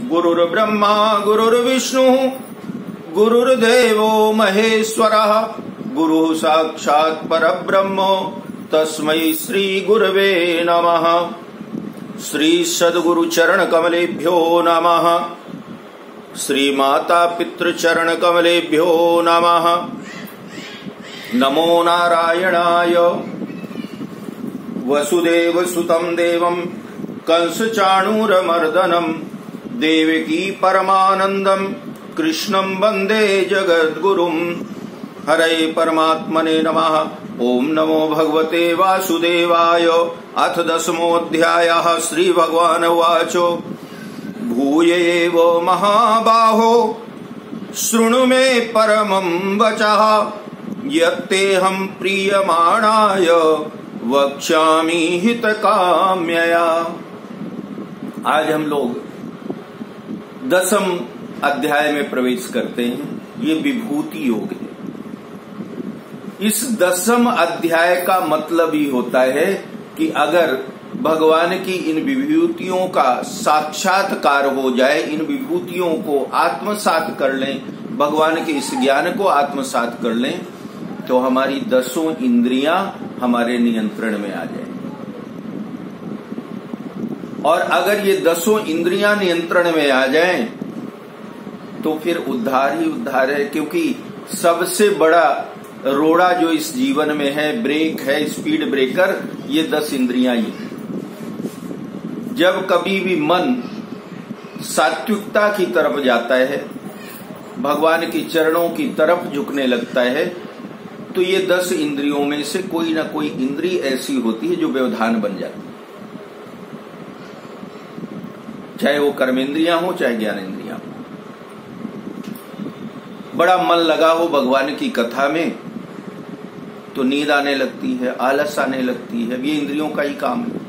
गुरुर्ब्रह्मा गुरुर्विष्णुः गुरुर्देवो महेश्वरः गुरुः साक्षात् परब्रह्म तस्मै श्री गुरवे नमः। श्री सद्गुरु चरण कमलेभ्यो नमः। श्री माता पितृ चरण कमलेभ्यो नमः। नमो नारायणाय। वसुदेव सुतं देवं कंस चाणूरमर्दनं देवकी परमानंदं कृष्णं वंदे जगद्गुरुं। हरे परमात्मने नमः। ओम नमो भगवते वासुदेवाय। अथ दशमोऽध्यायः। श्री भगवान् उवाच भूय एव महाबाहो शृणु मे परमं वचः यत्तेऽहं प्रीयमाणाय वक्ष्यामि हितकाम्यया। आज हम लोग 10वें अध्याय में प्रवेश करते हैं। ये विभूति योग है। इस 10वें अध्याय का मतलब ही होता है कि अगर भगवान की इन विभूतियों का साक्षात्कार हो जाए, इन विभूतियों को आत्मसात कर लें, भगवान के इस ज्ञान को आत्मसात कर लें, तो हमारी 10 इंद्रियां हमारे नियंत्रण में आ जाए। और अगर ये 10 इंद्रियां नियंत्रण में आ जाएं, तो फिर उद्धार ही उद्धार है। क्योंकि सबसे बड़ा रोड़ा जो इस जीवन में है, ब्रेक है, स्पीड ब्रेकर, ये 10 इंद्रियां ही। जब कभी भी मन सात्विकता की तरफ जाता है, भगवान के चरणों की तरफ झुकने लगता है, तो ये 10 इंद्रियों में से कोई ना कोई इंद्रिय ऐसी होती है जो व्यवधान बन जाती है। चाहे वो कर्मेंद्रियां हो, चाहे ज्ञानेंद्रियां हो। बड़ा मन लगा हो भगवान की कथा में, तो नींद आने लगती है, आलस आने लगती है। ये इंद्रियों का ही काम है।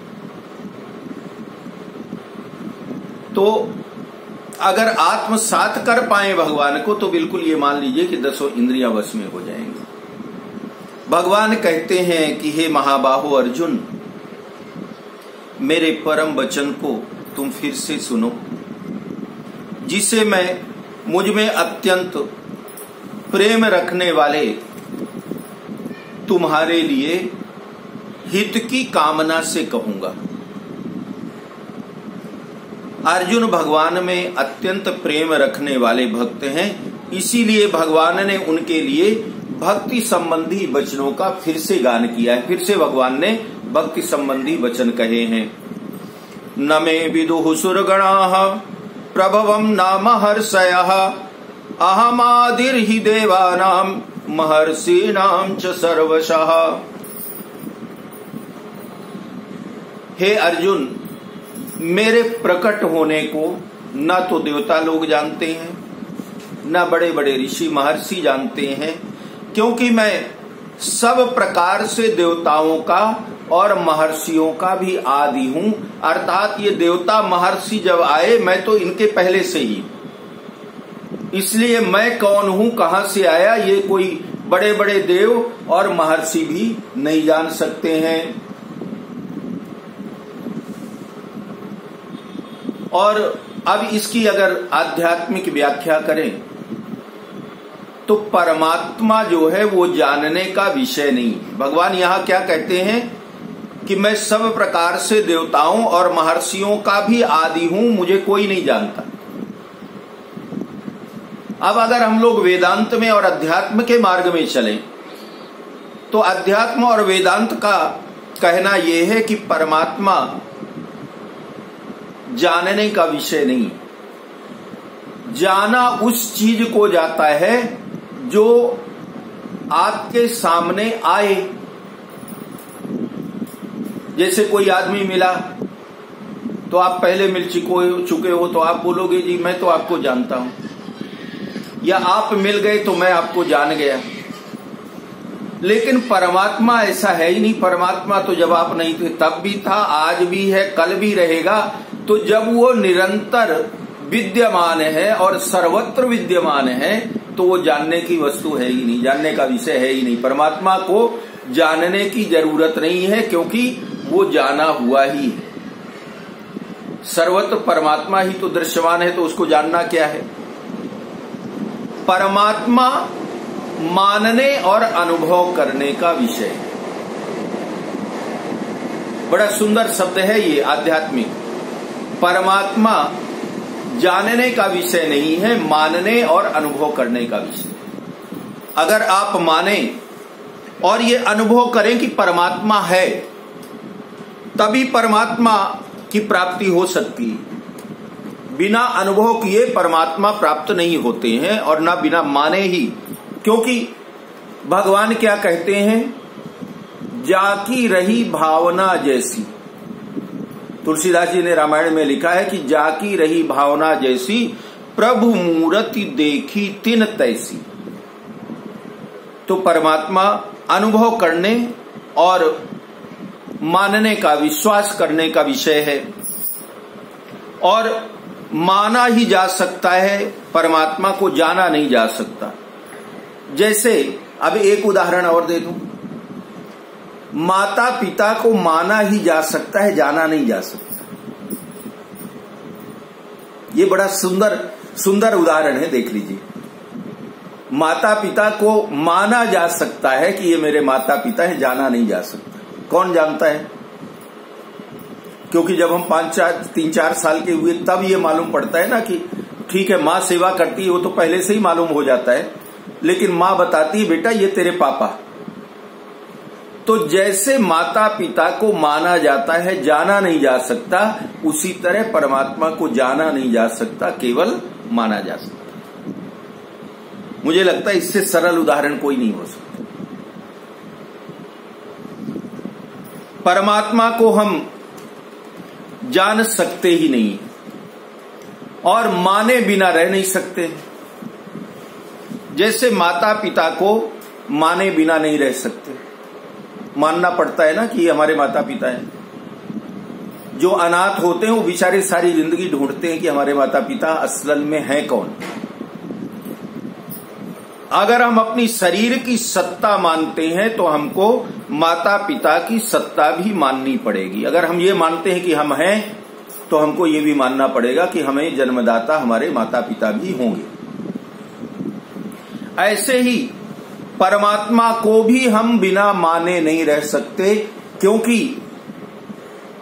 तो अगर आत्मसात कर पाए भगवान को, तो बिल्कुल ये मान लीजिए कि 10 इंद्रियां वश में हो जाएंगे। भगवान कहते हैं कि हे महाबाहो अर्जुन, मेरे परम वचन को तुम फिर से सुनो, जिसे मैं मुझ में अत्यंत प्रेम रखने वाले तुम्हारे लिए हित की कामना से कहूंगा। अर्जुन भगवान में अत्यंत प्रेम रखने वाले भक्त हैं, इसीलिए भगवान ने उनके लिए भक्ति संबंधी वचनों का फिर से गान किया है। फिर से भगवान ने भक्ति संबंधी वचन कहे हैं। न मे विदुः सुरगणाः प्रभवं नाम हर्षयः अहमादिर्हि देवानां महर्षीणां च सर्वशः। हे अर्जुन, मेरे प्रकट होने को न तो देवता लोग जानते हैं, न बड़े बड़े ऋषि महर्षि जानते हैं, क्योंकि मैं सब प्रकार से देवताओं का और महर्षियों का भी आदि हूं। अर्थात ये देवता महर्षि जब आए, मैं तो इनके पहले से ही। इसलिए मैं कौन हूं, कहां से आया, ये कोई बड़े बड़े देव और महर्षि भी नहीं जान सकते हैं। और अब इसकी अगर आध्यात्मिक व्याख्या करें, तो परमात्मा जो है वो जानने का विषय नहीं। भगवान यहां क्या कहते हैं कि मैं सब प्रकार से देवताओं और महर्षियों का भी आदि हूं, मुझे कोई नहीं जानता। अब अगर हम लोग वेदांत में और अध्यात्म के मार्ग में चलें, तो अध्यात्म और वेदांत का कहना यह है कि परमात्मा जानने का विषय नहीं। जाना उस चीज को जाता है जो आपके सामने आए। जैसे कोई आदमी मिला, तो आप पहले मिल चुके हो, तो आप बोलोगे जी मैं तो आपको जानता हूं। या आप मिल गए तो मैं आपको जान गया। लेकिन परमात्मा ऐसा है ही नहीं। परमात्मा तो जब आप नहीं थे तब भी था, आज भी है, कल भी रहेगा। तो जब वो निरंतर विद्यमान है और सर्वत्र विद्यमान है, तो वो जानने की वस्तु है ही नहीं, जानने का विषय है ही नहीं। परमात्मा को जानने की जरूरत नहीं है, क्योंकि वो जाना हुआ ही है। सर्वत्र परमात्मा ही तो दृश्यमान है, तो उसको जानना क्या है? परमात्मा मानने और अनुभव करने का विषय है। बड़ा सुंदर शब्द है ये, आध्यात्मिक। परमात्मा जानने का विषय नहीं है, मानने और अनुभव करने का विषय। अगर आप माने और ये अनुभव करें कि परमात्मा है, तभी परमात्मा की प्राप्ति हो सकती है। बिना अनुभव किए परमात्मा प्राप्त नहीं होते हैं, और ना बिना माने ही। क्योंकि भगवान क्या कहते हैं? जाकी रही भावना जैसी। तुलसीदास जी ने रामायण में लिखा है कि जाकी रही भावना जैसी, प्रभु मूर्ति देखी तिन तैसी। तो परमात्मा अनुभव करने और मानने का, विश्वास करने का विषय है, और माना ही जा सकता है, परमात्मा को जाना नहीं जा सकता। जैसे अब एक उदाहरण और दे दूं, माता पिता को माना ही जा सकता है, जाना नहीं जा सकता। ये बड़ा सुंदर सुंदर उदाहरण है, देख लीजिए। माता पिता को माना जा सकता है कि ये मेरे माता पिता है, जाना नहीं जा सकता। कौन जानता है? क्योंकि जब हम 3-4 साल के हुए तब ये मालूम पड़ता है ना कि ठीक है, माँ सेवा करती है, वो तो पहले से ही मालूम हो जाता है। लेकिन माँ बताती है, बेटा ये तेरे पापा। तो जैसे माता पिता को माना जाता है, जाना नहीं जा सकता, उसी तरह परमात्मा को जाना नहीं जा सकता, केवल माना जा सकता। मुझे लगता है इससे सरल उदाहरण कोई नहीं हो सकता। परमात्मा को हम जान सकते ही नहीं, और माने बिना रह नहीं सकते। जैसे माता पिता को माने बिना नहीं रह सकते, मानना पड़ता है ना कि ये हमारे माता पिता हैं। जो अनाथ होते हैं वो बेचारे सारी जिंदगी ढूंढते हैं कि हमारे माता पिता असल में हैं कौन। अगर हम अपनी शरीर की सत्ता मानते हैं तो हमको माता पिता की सत्ता भी माननी पड़ेगी। अगर हम ये मानते हैं कि हम हैं, तो हमको ये भी मानना पड़ेगा कि हमें जन्मदाता हमारे माता पिता भी होंगे। ऐसे ही परमात्मा को भी हम बिना माने नहीं रह सकते, क्योंकि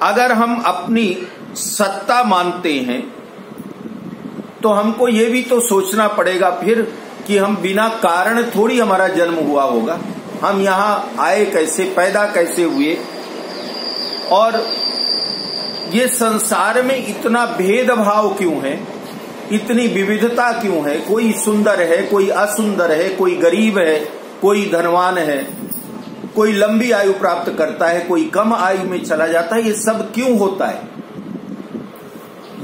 अगर हम अपनी सत्ता मानते हैं तो हमको ये भी तो सोचना पड़ेगा फिर कि हम बिना कारण थोड़ी हमारा जन्म हुआ होगा। हम यहाँ आए कैसे, पैदा कैसे हुए, और ये संसार में इतना भेदभाव क्यों है, इतनी विविधता क्यों है? कोई सुंदर है, कोई असुंदर है, कोई गरीब है, कोई धनवान है, कोई लंबी आयु प्राप्त करता है, कोई कम आयु में चला जाता है। ये सब क्यों होता है?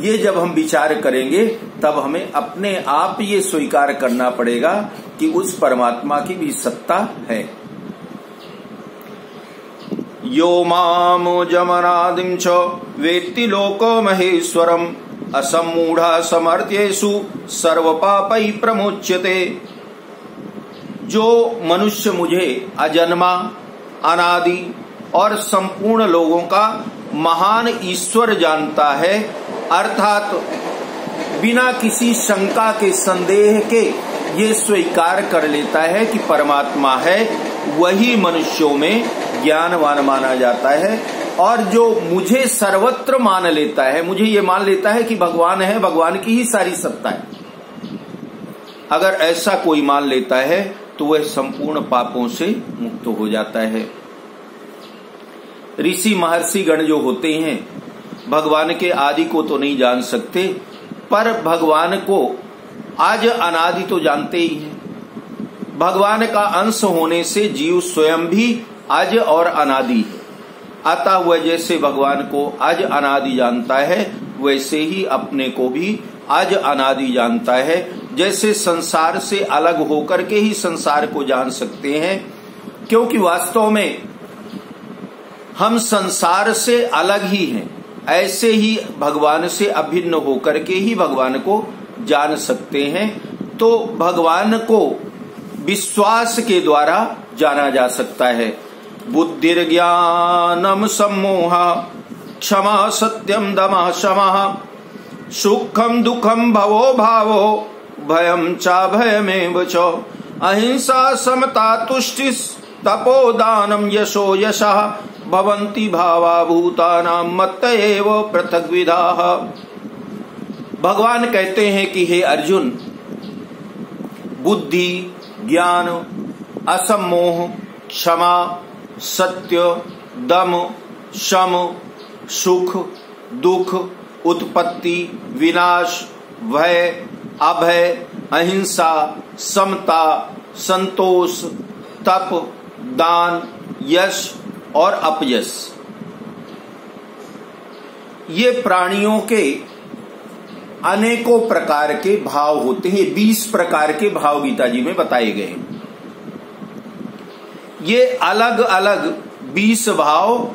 ये जब हम विचार करेंगे तब हमें अपने आप ये स्वीकार करना पड़ेगा कि उस परमात्मा की भी सत्ता है। यो मामो जमनादिं च वेत्ति लोको महेश्वरम असम्मूढ़ा समर्थ्येषु सर्व पापै प्रमुच्यते। जो मनुष्य मुझे अजन्मा, अनादि और संपूर्ण लोगों का महान ईश्वर जानता है, अर्थात बिना किसी शंका के, संदेह के ये स्वीकार कर लेता है कि परमात्मा है, वही मनुष्यों में ज्ञानवान माना जाता है। और जो मुझे सर्वत्र मान लेता है, मुझे ये मान लेता है कि भगवान है, भगवान की ही सारी सत्ता है, अगर ऐसा कोई मान लेता है तो वह संपूर्ण पापों से मुक्त हो जाता है। ऋषि महर्षि गण जो होते हैं, भगवान के आदि को तो नहीं जान सकते, पर भगवान को आज अनादि तो जानते ही हैं। भगवान का अंश होने से जीव स्वयं भी आज और अनादि है। अतः वह जैसे भगवान को आज अनादि जानता है, वैसे ही अपने को भी आज अनादि जानता है। जैसे संसार से अलग होकर के ही संसार को जान सकते हैं, क्योंकि वास्तव में हम संसार से अलग ही हैं, ऐसे ही भगवान से अभिन्न होकर के ही भगवान को जान सकते हैं। तो भगवान को विश्वास के द्वारा जाना जा सकता है। बुद्धिर्ज्ञानम सम्मोहा क्षमा सत्यम दमः शमः सुखम दुखम भवो भावो भयम चा भयमेव च अहिंसा समता तुष्टि तपोदानम यशो यशः भवन्ति भावा भूतानां मत्त एव पृथग्विधाः। भगवान कहते हैं कि हे अर्जुन, बुद्धि, ज्ञान, असम्मोह, क्षमा, सत्य, दम, शम, सुख, दुख, उत्पत्ति, विनाश, भय, अभय, अहिंसा, समता, संतोष, तप, दान, यश और अपयश, ये प्राणियों के अनेकों प्रकार के भाव होते हैं। 20 प्रकार के भाव गीता जी में बताए गए। ये अलग अलग 20 भाव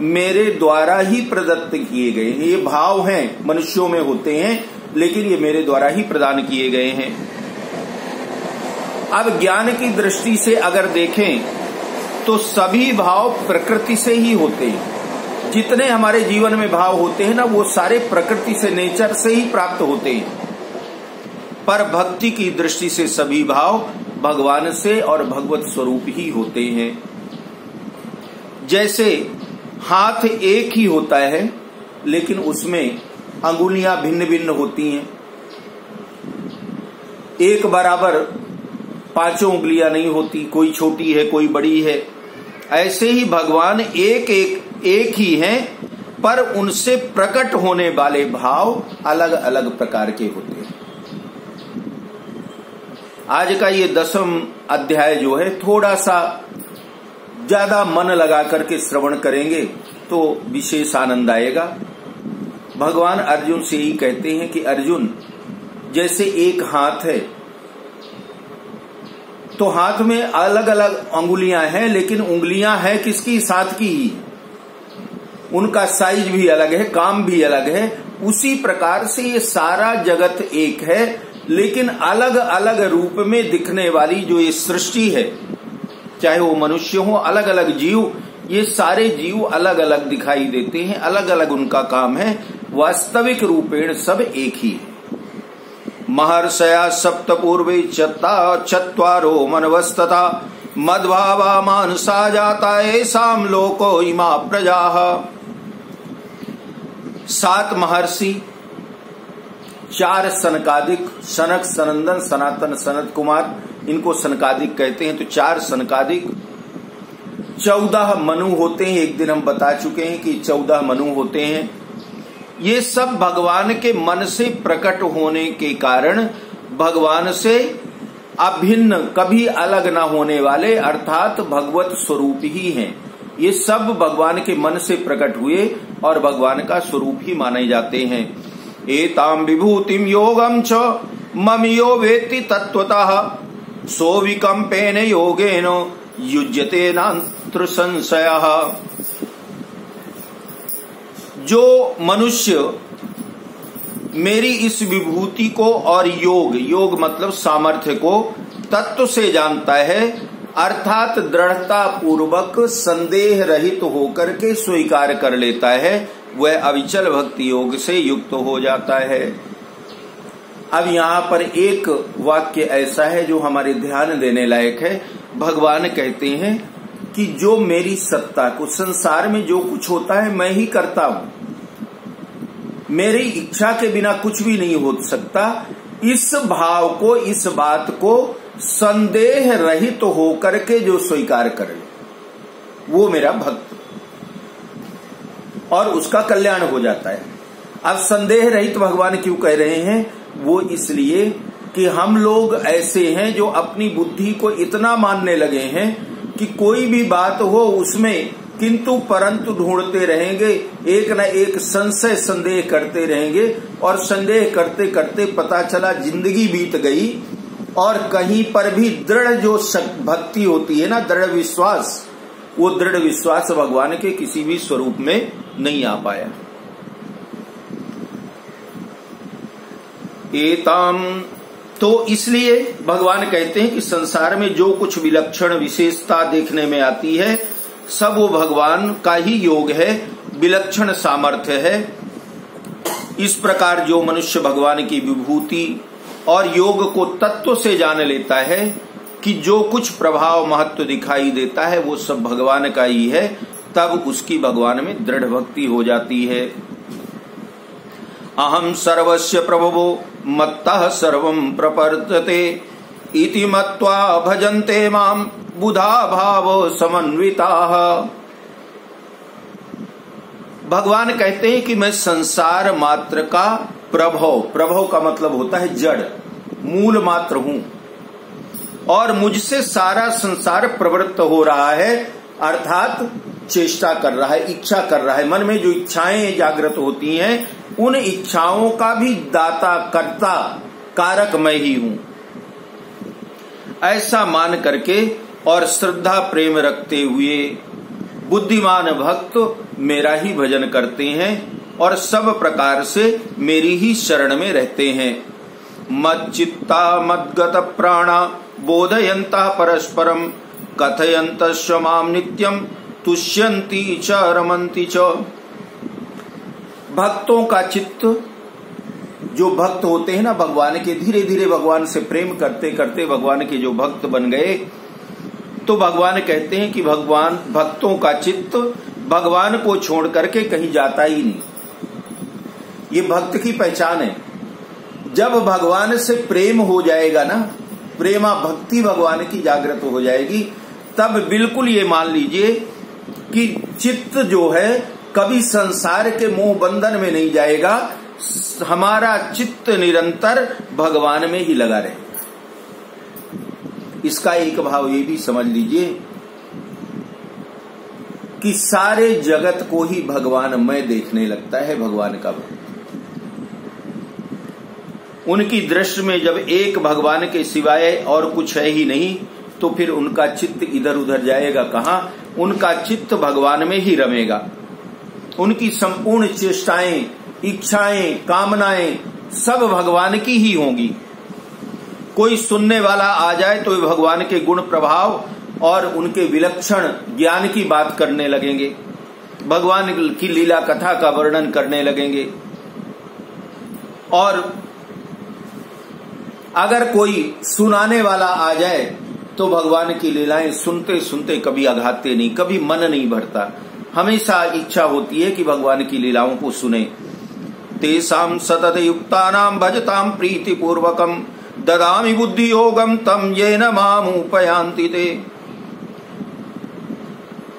मेरे द्वारा ही प्रदत्त किए गए हैं। ये भाव हैं, मनुष्यों में होते हैं, लेकिन ये मेरे द्वारा ही प्रदान किए गए हैं। अब ज्ञान की दृष्टि से अगर देखें तो सभी भाव प्रकृति से ही होते हैं। जितने हमारे जीवन में भाव होते हैं ना, वो सारे प्रकृति से, नेचर से ही प्राप्त होते हैं। पर भक्ति की दृष्टि से सभी भाव भगवान से और भगवत स्वरूप ही होते हैं। जैसे हाथ एक ही होता है, लेकिन उसमें अंगुलियां भिन्न भिन्न होती हैं। एक बराबर 5 उंगलियां नहीं होती, कोई छोटी है कोई बड़ी है। ऐसे ही भगवान एक ही हैं, पर उनसे प्रकट होने वाले भाव अलग अलग प्रकार के होते हैं। आज का ये 10वां अध्याय जो है, थोड़ा सा ज्यादा मन लगा करके श्रवण करेंगे तो विशेष आनंद आएगा। भगवान अर्जुन से ही कहते हैं कि अर्जुन, जैसे एक हाथ है तो हाथ में अलग अलग अंगुलियां हैं, लेकिन उंगलियां हैं किसकी? साथ की ही। उनका साइज भी अलग है, काम भी अलग है। उसी प्रकार से ये सारा जगत एक है, लेकिन अलग अलग रूप में दिखने वाली जो ये सृष्टि है, चाहे वो मनुष्य हो, अलग अलग जीव, ये सारे जीव अलग अलग दिखाई देते हैं, अलग अलग उनका काम है। वास्तविक रूपेण सब एक ही है। महर्षया सप्त पूर्वे चत्वारो मनवस्तथा मद्भावा मानसा जाता ऐसाम लोको इमा प्रजाः। 7 महर्षि, 4 सनकादिक, सनक, सनंदन, सनातन, सनत कुमार, इनको सनकादिक कहते हैं। तो 4 सनकादिक, 14 मनु होते हैं। एक दिन हम बता चुके हैं कि 14 मनु होते हैं। ये सब भगवान के मन से प्रकट होने के कारण भगवान से अभिन्न, कभी अलग न होने वाले, अर्थात भगवत स्वरूप ही हैं। ये सब भगवान के मन से प्रकट हुए और भगवान का स्वरूप ही माने जाते हैं। एताम विभूतिम योगम च मम यो वेत्ति तत्वतः सो विकम्पेन योगेन युज्यते नात्र संशयः। जो मनुष्य मेरी इस विभूति को और योग मतलब सामर्थ्य को तत्व से जानता है, अर्थात दृढ़ता पूर्वक संदेह रहित होकर के स्वीकार कर लेता है, वह अविचल भक्ति योग से युक्त हो जाता है। अब यहाँ पर एक वाक्य ऐसा है जो हमारे ध्यान देने लायक है। भगवान कहते हैं कि जो मेरी सत्ता को, संसार में जो कुछ होता है मैं ही करता हूं, मेरी इच्छा के बिना कुछ भी नहीं हो सकता। इस भाव को, इस बात को संदेह रहित तो होकर के जो स्वीकार कर ले, वो मेरा भक्त, और उसका कल्याण हो जाता है। अब संदेह रहित भगवान क्यों कह रहे हैं? वो इसलिए कि हम लोग ऐसे हैं जो अपनी बुद्धि को इतना मानने लगे हैं कि कोई भी बात हो उसमें किंतु परंतु ढूंढते रहेंगे, एक न एक संशय संदेह करते रहेंगे, और संदेह करते करते पता चला जिंदगी बीत गई और कहीं पर भी दृढ़ जो भक्ति होती है ना, दृढ़ विश्वास, वो दृढ़ विश्वास भगवान के किसी भी स्वरूप में नहीं आ पाया। एताम, तो इसलिए भगवान कहते हैं कि संसार में जो कुछ विलक्षण विशेषता देखने में आती है सब वो भगवान का ही योग है। विलक्षण सामर्थ्य है। इस प्रकार जो मनुष्य भगवान की विभूति और योग को तत्व से जान लेता है कि जो कुछ प्रभाव महत्व दिखाई देता है वो सब भगवान का ही है, तब उसकी भगवान में दृढ़ भक्ति हो जाती है। अहम सर्वस्य प्रभवो मत्तः सर्वं प्रवर्तते इति मत्वा भजन्ते माम बुधा भाव समन्विताः। भगवान कहते हैं कि मैं संसार मात्र का प्रभव, प्रभव का मतलब होता है जड़, मूल मात्र हूं और मुझसे सारा संसार प्रवृत्त हो रहा है, अर्थात चेष्टा कर रहा है, इच्छा कर रहा है। मन में जो इच्छाएं जागृत होती हैं उन इच्छाओं का भी दाता, कर्ता, कारक मैं ही हूं, ऐसा मान करके और श्रद्धा प्रेम रखते हुए बुद्धिमान भक्त मेरा ही भजन करते हैं और सब प्रकार से मेरी ही शरण में रहते हैं। मच्चित्ता मद्गत प्राणा बोधयन्ता परस्परम कथयन्तश्च माम नित्यम तुष्यन्ति च रमन्ति च। भक्तों का चित्त, जो भक्त होते हैं ना भगवान के, धीरे धीरे भगवान से प्रेम करते करते भगवान के जो भक्त बन गए, तो भगवान कहते हैं कि भगवान भक्तों का चित्त भगवान को छोड़ करके कहीं जाता ही नहीं। ये भक्त की पहचान है। जब भगवान से प्रेम हो जाएगा ना, प्रेमा भक्ति भगवान की जागृत हो जाएगी, तब बिल्कुल ये मान लीजिए कि चित्त जो है कभी संसार के मोह बंधन में नहीं जाएगा, हमारा चित्त निरंतर भगवान में ही लगा रहेगा। इसका एक भाव ये भी समझ लीजिए कि सारे जगत को ही भगवान में देखने लगता है भगवान का भक्त। उनकी दृष्टि में जब एक भगवान के सिवाय और कुछ है ही नहीं, तो फिर उनका चित्त इधर उधर जाएगा कहां? उनका चित्त भगवान में ही रमेगा। उनकी संपूर्ण चेष्टाएं, इच्छाएं, कामनाएं सब भगवान की ही होंगी। कोई सुनने वाला आ जाए तो वे भगवान के गुण प्रभाव और उनके विलक्षण ज्ञान की बात करने लगेंगे, भगवान की लीला कथा का वर्णन करने लगेंगे। और अगर कोई सुनाने वाला आ जाए तो भगवान की लीलाएं सुनते सुनते कभी अघाते नहीं, कभी मन नहीं भरता, हमेशा इच्छा होती है कि भगवान की लीलाओं को सुने। तेसाम सतत युक्तानाम भजताम प्रीति पूर्वकम ददामि बुद्धि योगम तम येन मामुपयान्ति ते।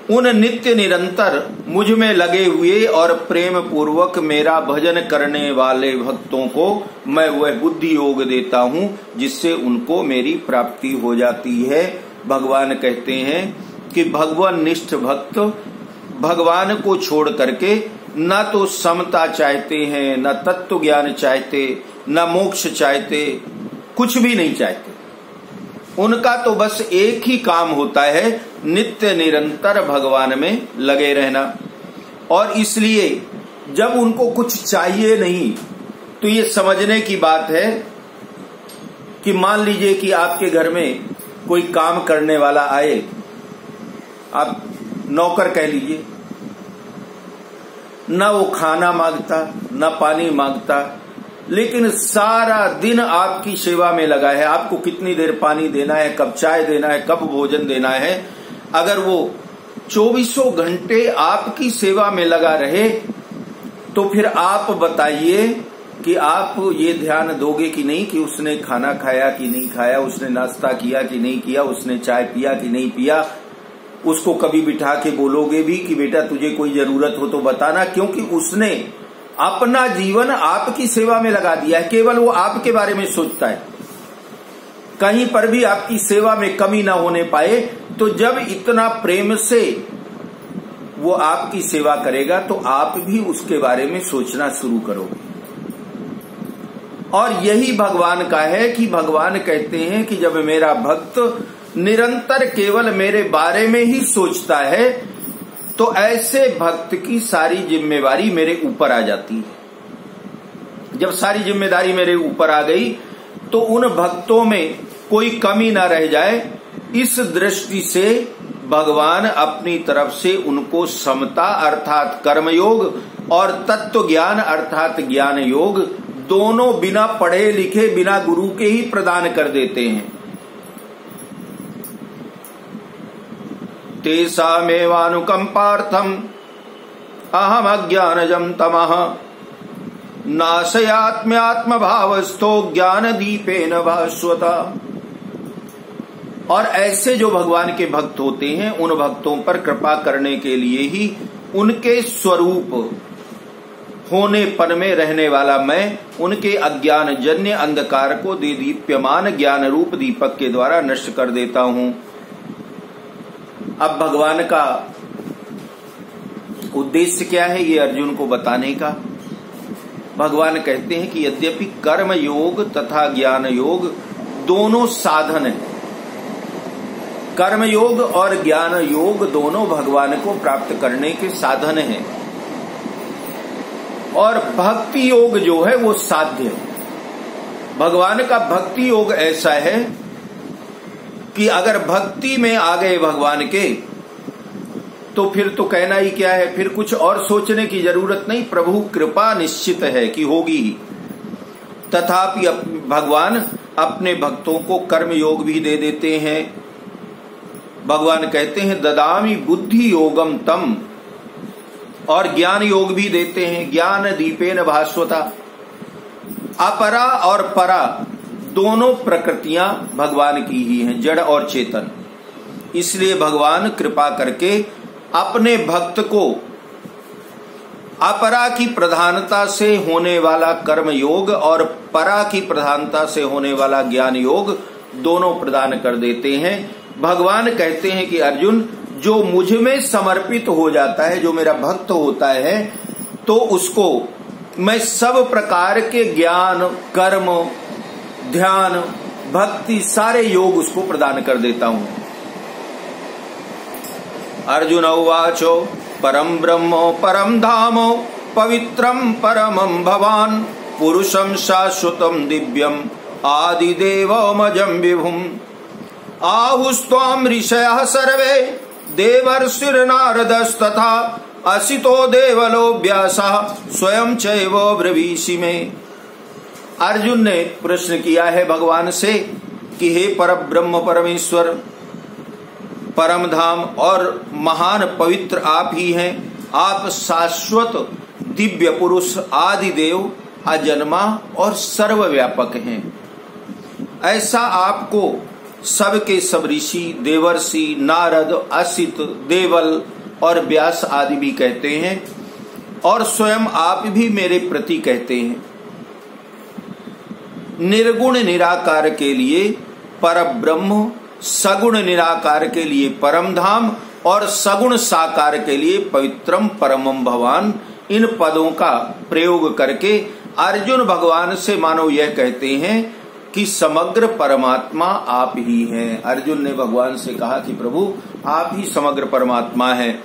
उन नित्य निरंतर मुझ में लगे हुए और प्रेम पूर्वक मेरा भजन करने वाले भक्तों को मैं वह बुद्धि योग देता हूं जिससे उनको मेरी प्राप्ति हो जाती है। भगवान कहते हैं कि भगवान निष्ठ भक्त भगवान को छोड़ करके न तो समता चाहते हैं, न तत्व ज्ञान चाहते, न मोक्ष चाहते, कुछ भी नहीं चाहते। उनका तो बस एक ही काम होता है, नित्य निरंतर भगवान में लगे रहना। और इसलिए जब उनको कुछ चाहिए नहीं, तो ये समझने की बात है कि मान लीजिए कि आपके घर में कोई काम करने वाला आए, आप नौकर कह लीजिए, न वो खाना मांगता न पानी मांगता, लेकिन सारा दिन आपकी सेवा में लगा है। आपको कितनी देर पानी देना है, कब चाय देना है, कब भोजन देना है। अगर वो 24 घंटे आपकी सेवा में लगा रहे, तो फिर आप बताइए कि आप ये ध्यान दोगे कि नहीं कि उसने खाना खाया कि नहीं खाया, उसने नाश्ता किया कि नहीं किया, उसने चाय पिया कि नहीं पिया। उसको कभी बिठा के बोलोगे भी कि बेटा तुझे कोई जरूरत हो तो बताना, क्योंकि उसने अपना जीवन आपकी सेवा में लगा दिया है। केवल वो आपके बारे में सोचता है, कहीं पर भी आपकी सेवा में कमी ना होने पाए। तो जब इतना प्रेम से वो आपकी सेवा करेगा तो आप भी उसके बारे में सोचना शुरू करोगे। और यही भगवान का है कि भगवान कहते हैं कि जब मेरा भक्त निरंतर केवल मेरे बारे में ही सोचता है, तो ऐसे भक्त की सारी जिम्मेवारी मेरे ऊपर आ जाती है। जब सारी जिम्मेदारी मेरे ऊपर आ गई तो उन भक्तों में कोई कमी ना रह जाए, इस दृष्टि से भगवान अपनी तरफ से उनको समता अर्थात कर्मयोग और तत्व ज्ञान अर्थात ज्ञान योग दोनों बिना पढ़े लिखे बिना गुरु के ही प्रदान कर देते हैं। तेषामेवानुकंपार्थम अहम अज्ञानजं तमः नाशयात्म्यात्म भावस्थो ज्ञान दीपेन भास्वता। और ऐसे जो भगवान के भक्त होते हैं उन भक्तों पर कृपा करने के लिए ही उनके स्वरूप होनेपन में रहने वाला मैं उनके अज्ञान जन्य अंधकार को दीप्यमान ज्ञान रूप दीपक के द्वारा नष्ट कर देता हूं। अब भगवान का उद्देश्य क्या है ये अर्जुन को बताने का। भगवान कहते हैं कि यद्यपि कर्म योग तथा ज्ञान योग दोनों साधन है, कर्म योग और ज्ञान योग दोनों भगवान को प्राप्त करने के साधन हैं और भक्ति योग जो है वो साध्य है। भगवान का भक्ति योग ऐसा है कि अगर भक्ति में आ गए भगवान के तो फिर तो कहना ही क्या है, फिर कुछ और सोचने की जरूरत नहीं, प्रभु कृपा निश्चित है कि होगी ही। तथापि भगवान अपने भक्तों को कर्म योग भी दे देते हैं। भगवान कहते हैं ददामि बुद्धि योगम तम, और ज्ञान योग भी देते हैं ज्ञान दीपेन भास्वता। अपरा और परा दोनों प्रकृतियां भगवान की ही हैं, जड़ और चेतन। इसलिए भगवान कृपा करके अपने भक्त को अपरा की प्रधानता से होने वाला कर्म योग और परा की प्रधानता से होने वाला ज्ञान योग दोनों प्रदान कर देते हैं। भगवान कहते हैं कि अर्जुन जो मुझ में समर्पित हो जाता है, जो मेरा भक्त होता है, तो उसको मैं सब प्रकार के ज्ञान कर्म ध्यान भक्ति सारे योग उसको प्रदान कर देता हूं। अर्जुन उवाचो परम ब्रह्मो परम धामो पवित्रम परमं भवान पुरुषं शाश्वतं दिव्यम आदिदेवमजं विभुम् आहुस्त्वां ऋषयः सर्वे देवर्षिर्नारदस्तथा असितो देवलो व्यासः स्वयं चैव ब्रवीषि मे। अर्जुन ने प्रश्न किया है भगवान से कि हे परब्रह्म परमेश्वर, परम धाम और महान पवित्र आप ही हैं। आप शाश्वत दिव्य पुरुष आदि देव अजन्मा और सर्वव्यापक हैं। ऐसा आपको सबके सब ऋषि देवर्षि नारद असित देवल और व्यास आदि भी कहते हैं और स्वयं आप भी मेरे प्रति कहते हैं। निर्गुण निराकार के लिए परब्रह्म, सगुण निराकार के लिए परम धाम और सगुण साकार के लिए पवित्रम परमम भवान, इन पदों का प्रयोग करके अर्जुन भगवान से मानो यह कहते हैं कि समग्र परमात्मा आप ही हैं। अर्जुन ने भगवान से कहा कि प्रभु आप ही समग्र परमात्मा हैं।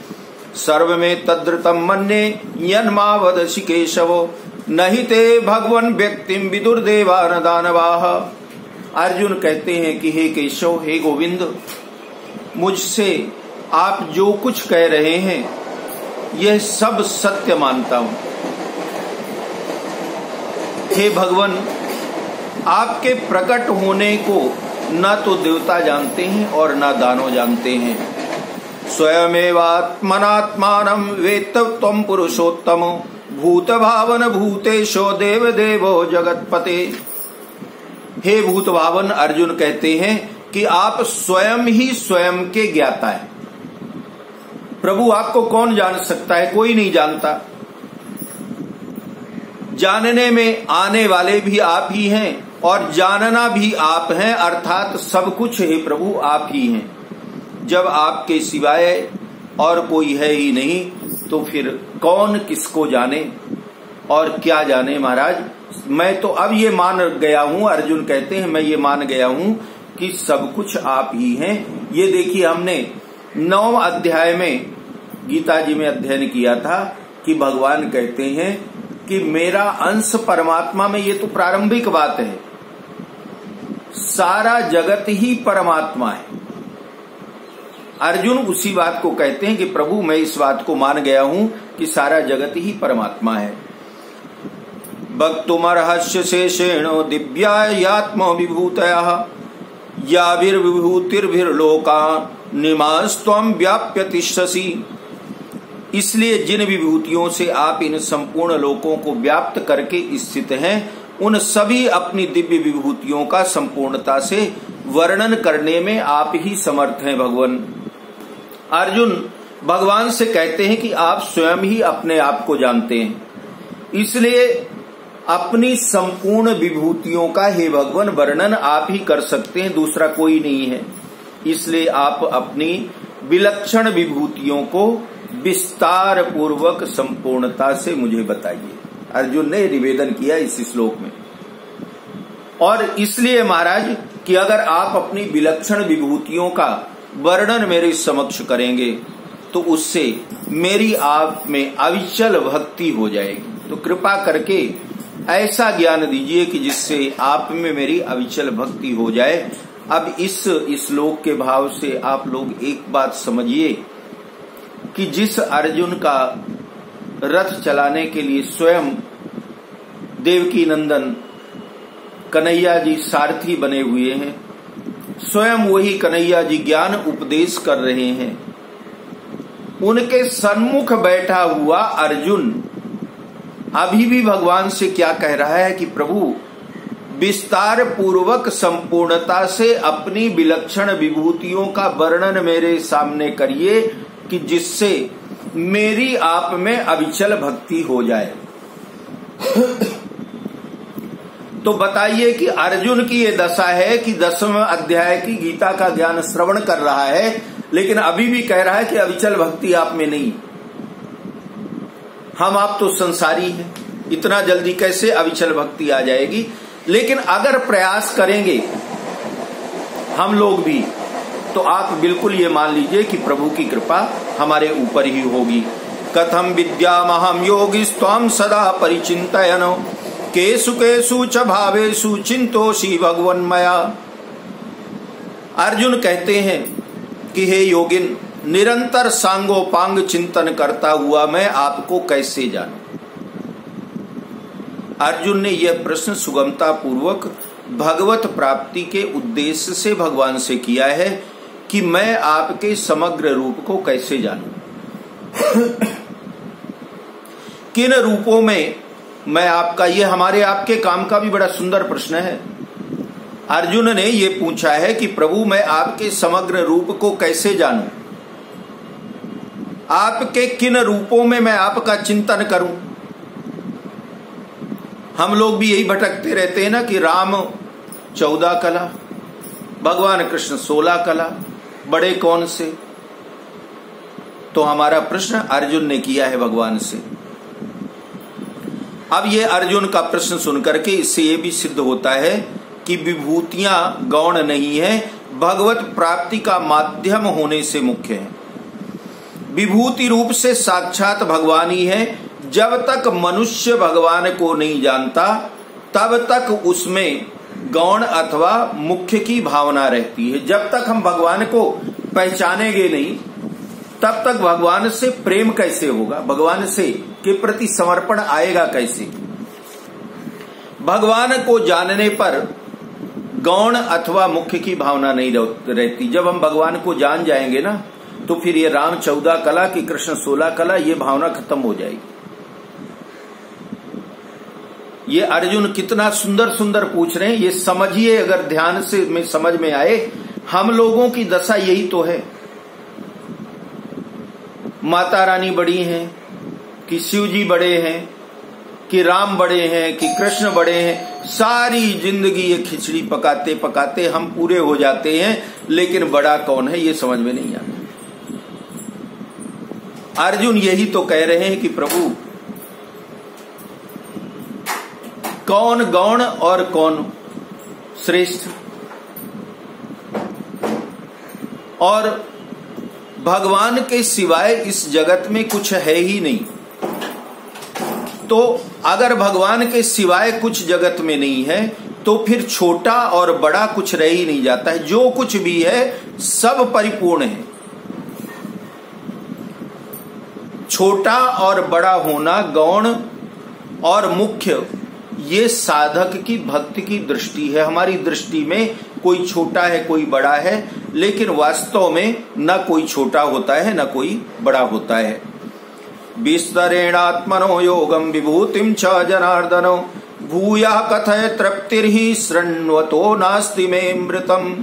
सर्व में तद्रतम मन्ये यन्मावदसि केशवो नहीं ते भगवन व्यक्तिम विदुर्देवान दानवाः। अर्जुन कहते हैं कि हे केशव, हे गोविंद, मुझसे आप जो कुछ कह रहे हैं यह सब सत्य मानता हूं। हे भगवन, आपके प्रकट होने को न तो देवता जानते हैं और न दानव जानते हैं। स्वयमेवात्मनात्मानं वेत्त त्वं पुरुषोत्तमो भूत भावन भूतेशो देव देवो जगतपते। हे भूत भावन, अर्जुन कहते हैं कि आप स्वयं ही स्वयं के ज्ञाता है। प्रभु आपको कौन जान सकता है? कोई नहीं जानता। जानने में आने वाले भी आप ही हैं और जानना भी आप हैं, अर्थात सब कुछ हे प्रभु आप ही हैं। जब आपके सिवाय और कोई है ही नहीं तो फिर कौन किसको जाने और क्या जाने। महाराज, मैं तो अब ये मान गया हूं, अर्जुन कहते हैं मैं ये मान गया हूं कि सब कुछ आप ही हैं। ये देखिए, हमने 9 अध्याय में गीता जी में अध्ययन किया था कि भगवान कहते हैं कि मेरा अंश परमात्मा में, ये तो प्रारंभिक बात है। सारा जगत ही परमात्मा है। अर्जुन उसी बात को कहते हैं कि प्रभु मैं इस बात को मान गया हूं कि सारा जगत ही परमात्मा है। वक्तुमर्हस्य शेषेण दिव्यात्म विभूतयः याभिर्विभूतिर्भिर्लोकान् निमास्त्वं व्याप्य तिष्ठसि। इसलिए जिन विभूतियों से आप इन संपूर्ण लोकों को व्याप्त करके स्थित हैं, उन सभी अपनी दिव्य विभूतियों का संपूर्णता से वर्णन करने में आप ही समर्थ हैं भगवान। अर्जुन भगवान से कहते हैं कि आप स्वयं ही अपने आप को जानते हैं, इसलिए अपनी संपूर्ण विभूतियों का हे भगवान वर्णन आप ही कर सकते हैं, दूसरा कोई नहीं है। इसलिए आप अपनी विलक्षण विभूतियों को विस्तार पूर्वक संपूर्णता से मुझे बताइए। अर्जुन ने निवेदन किया इस श्लोक में। और इसलिए महाराज कि अगर आप अपनी विलक्षण विभूतियों का वर्णन मेरे समक्ष करेंगे तो उससे मेरी आप में अविचल भक्ति हो जाएगी। तो कृपा करके ऐसा ज्ञान दीजिए कि जिससे आप में मेरी अविचल भक्ति हो जाए। अब इस श्लोक के भाव से आप लोग एक बात समझिए कि जिस अर्जुन का रथ चलाने के लिए स्वयं देवकी नंदन कन्हैया जी सारथी बने हुए हैं, स्वयं वही कन्हैया जी ज्ञान उपदेश कर रहे हैं, उनके सन्मुख बैठा हुआ अर्जुन अभी भी भगवान से क्या कह रहा है कि प्रभु विस्तार पूर्वक संपूर्णता से अपनी विलक्षण विभूतियों का वर्णन मेरे सामने करिए कि जिससे मेरी आप में अविचल भक्ति हो जाए। तो बताइए कि अर्जुन की ये दशा है कि 10वें अध्याय की गीता का ज्ञान श्रवण कर रहा है, लेकिन अभी भी कह रहा है कि अविचल भक्ति आप में नहीं। हम आप तो संसारी हैं, इतना जल्दी कैसे अविचल भक्ति आ जाएगी। लेकिन अगर प्रयास करेंगे हम लोग भी तो आप बिल्कुल ये मान लीजिए कि प्रभु की कृपा हमारे ऊपर ही होगी। कथम विद्यामहं योगिस्त्वां सदा परिचिन्तयन् केषु केषु च भावेषु चिन्तोषि भगवन्मया। अर्जुन कहते हैं कि हे योगिन, निरंतर सांगोपांग चिंतन करता हुआ मैं आपको कैसे जानूं। अर्जुन ने यह प्रश्न सुगमता पूर्वक भगवत प्राप्ति के उद्देश्य से भगवान से किया है कि मैं आपके समग्र रूप को कैसे जानूं, किन रूपों में मैं आपका। यह हमारे आपके काम का भी बड़ा सुंदर प्रश्न है। अर्जुन ने यह पूछा है कि प्रभु मैं आपके समग्र रूप को कैसे जानूं, आपके किन रूपों में मैं आपका चिंतन करूं। हम लोग भी यही भटकते रहते हैं ना कि राम 14 कला, भगवान कृष्ण 16 कला, बड़े कौन से। तो हमारा प्रश्न अर्जुन ने किया है भगवान से। अब ये अर्जुन का प्रश्न सुनकर के इससे ये भी सिद्ध होता है कि विभूतियां गौण नहीं है, भगवत प्राप्ति का माध्यम होने से मुख्य है। विभूति रूप से साक्षात भगवान ही है। जब तक मनुष्य भगवान को नहीं जानता तब तक उसमें गौण अथवा मुख्य की भावना रहती है। जब तक हम भगवान को पहचानेंगे नहीं तब तक भगवान से प्रेम कैसे होगा, भगवान से के प्रति समर्पण आएगा कैसे। भगवान को जानने पर गौण अथवा मुख्य की भावना नहीं रहती। जब हम भगवान को जान जाएंगे ना तो फिर ये राम 14 कला की कृष्ण 16 कला ये भावना खत्म हो जाएगी। ये अर्जुन कितना सुंदर सुंदर पूछ रहे हैं, ये समझिए। अगर ध्यान से में समझ में आए, हम लोगों की दशा यही तो है। माता रानी बड़ी हैं कि शिव जी बड़े हैं कि राम बड़े हैं कि कृष्ण बड़े हैं, सारी जिंदगी ये खिचड़ी पकाते पकाते हम पूरे हो जाते हैं, लेकिन बड़ा कौन है ये समझ में नहीं आता। अर्जुन यही तो कह रहे हैं कि प्रभु कौन गौण और कौन श्रेष्ठ, और भगवान के सिवाय इस जगत में कुछ है ही नहीं। तो अगर भगवान के सिवाय कुछ जगत में नहीं है तो फिर छोटा और बड़ा कुछ रह ही नहीं जाता है। जो कुछ भी है सब परिपूर्ण है। छोटा और बड़ा होना, गौण और मुख्य, ये साधक की भक्ति की दृष्टि है। हमारी दृष्टि में कोई छोटा है कोई बड़ा है, लेकिन वास्तव में न कोई छोटा होता है न कोई बड़ा होता है। विस्तरेणात्मनो योगम विभूतिम च जनार्दनो भूया कथय तृप्तिर्हि शृण्वतो नास्ति मे मृतम।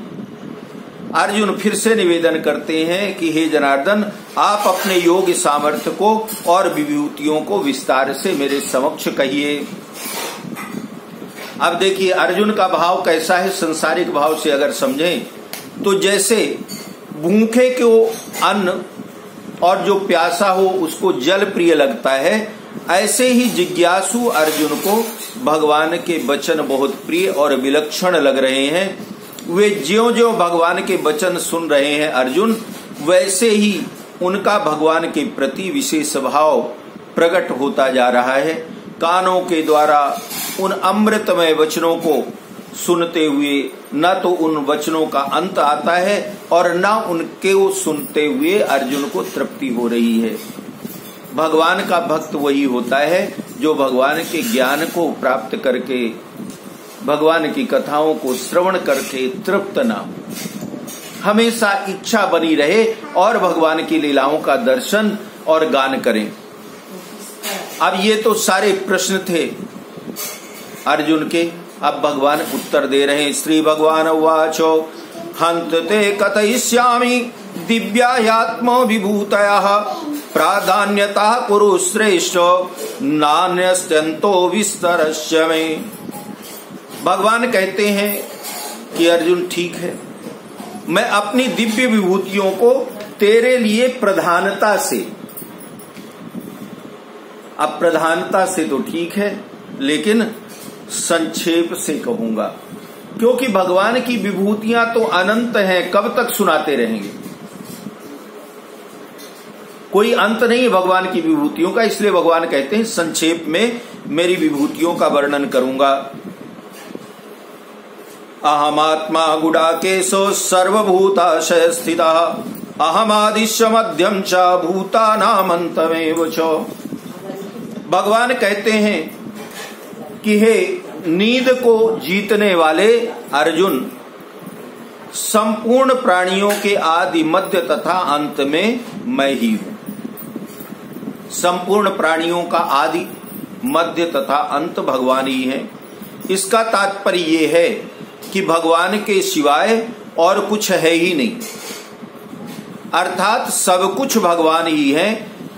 अर्जुन फिर से निवेदन करते हैं कि हे जनार्दन, आप अपने योग सामर्थ्य को और विभूतियों को विस्तार से मेरे समक्ष कहिए। अब देखिए अर्जुन का भाव कैसा है। संसारिक भाव से अगर समझें तो जैसे भूखे को अन्न और जो प्यासा हो उसको जल प्रिय लगता है, ऐसे ही जिज्ञासु अर्जुन को भगवान के वचन बहुत प्रिय और विलक्षण लग रहे हैं। वे ज्यों ज्यों भगवान के वचन सुन रहे हैं अर्जुन, वैसे ही उनका भगवान के प्रति विशेष भाव प्रकट होता जा रहा है। कानों के द्वारा उन अमृतमय वचनों को सुनते हुए न तो उन वचनों का अंत आता है और न उनके सुनते हुए अर्जुन को तृप्ति हो रही है। भगवान का भक्त वही होता है जो भगवान के ज्ञान को प्राप्त करके, भगवान की कथाओं को श्रवण करके तृप्त न हो, हमेशा इच्छा बनी रहे और भगवान की लीलाओं का दर्शन और गान करें। अब ये तो सारे प्रश्न थे अर्जुन के। अब भगवान उत्तर दे रहे हैं। श्री भगवान उवाचो हंत ते कथयिष्यामि दिव्यात्म विभूतयः प्राधान्यता कुरु श्रेष्ठ नान्यस्त्यन्तो विस्तरस्य मे। भगवान कहते हैं कि अर्जुन ठीक है, मैं अपनी दिव्य विभूतियों को तेरे लिए प्रधानता से, अब प्रधानता से तो ठीक है लेकिन संक्षेप से कहूंगा, क्योंकि भगवान की विभूतियां तो अनंत हैं, कब तक सुनाते रहेंगे, कोई अंत नहीं है भगवान की विभूतियों का। इसलिए भगवान कहते हैं संक्षेप में मेरी विभूतियों का वर्णन करूंगा। अहमात्मा गुडाकेशो सर्वभूताशय स्थितः अहमादिश्य मध्यम च भूतानामन्तमेव च। भगवान कहते हैं कि हे नींद को जीतने वाले अर्जुन, संपूर्ण प्राणियों के आदि मध्य तथा अंत में मैं ही हूं। संपूर्ण प्राणियों का आदि मध्य तथा अंत भगवान ही है। इसका तात्पर्य ये है कि भगवान के सिवाय और कुछ है ही नहीं, अर्थात सब कुछ भगवान ही है।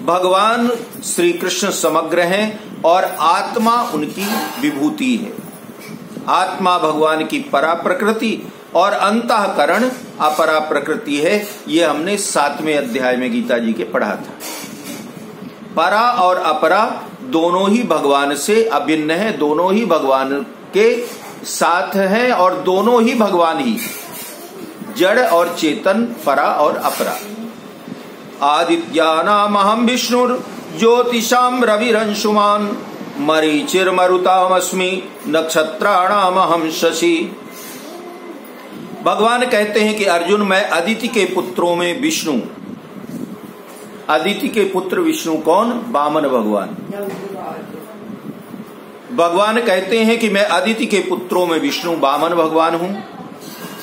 भगवान श्री कृष्ण समग्र हैं और आत्मा उनकी विभूति है। आत्मा भगवान की परा प्रकृति और अंतःकरण अपरा प्रकृति है। ये हमने 7वें अध्याय में गीता जी के पढ़ा था। परा और अपरा दोनों ही भगवान से अभिन्न है, दोनों ही भगवान के साथ हैं और दोनों ही भगवान ही, जड़ और चेतन, परा और अपरा। आदित्यानामहं विष्णुर ज्योतिषां रविरंशुमान् मरीचिर्मरुतामस्मि नक्षत्राणामहं शशि। भगवान कहते हैं कि अर्जुन, मैं अदिति के पुत्रों में विष्णु। अदिति के पुत्र विष्णु कौन? वामन भगवान। भगवान कहते हैं कि मैं अदिति के पुत्रों में विष्णु वामन भगवान हूं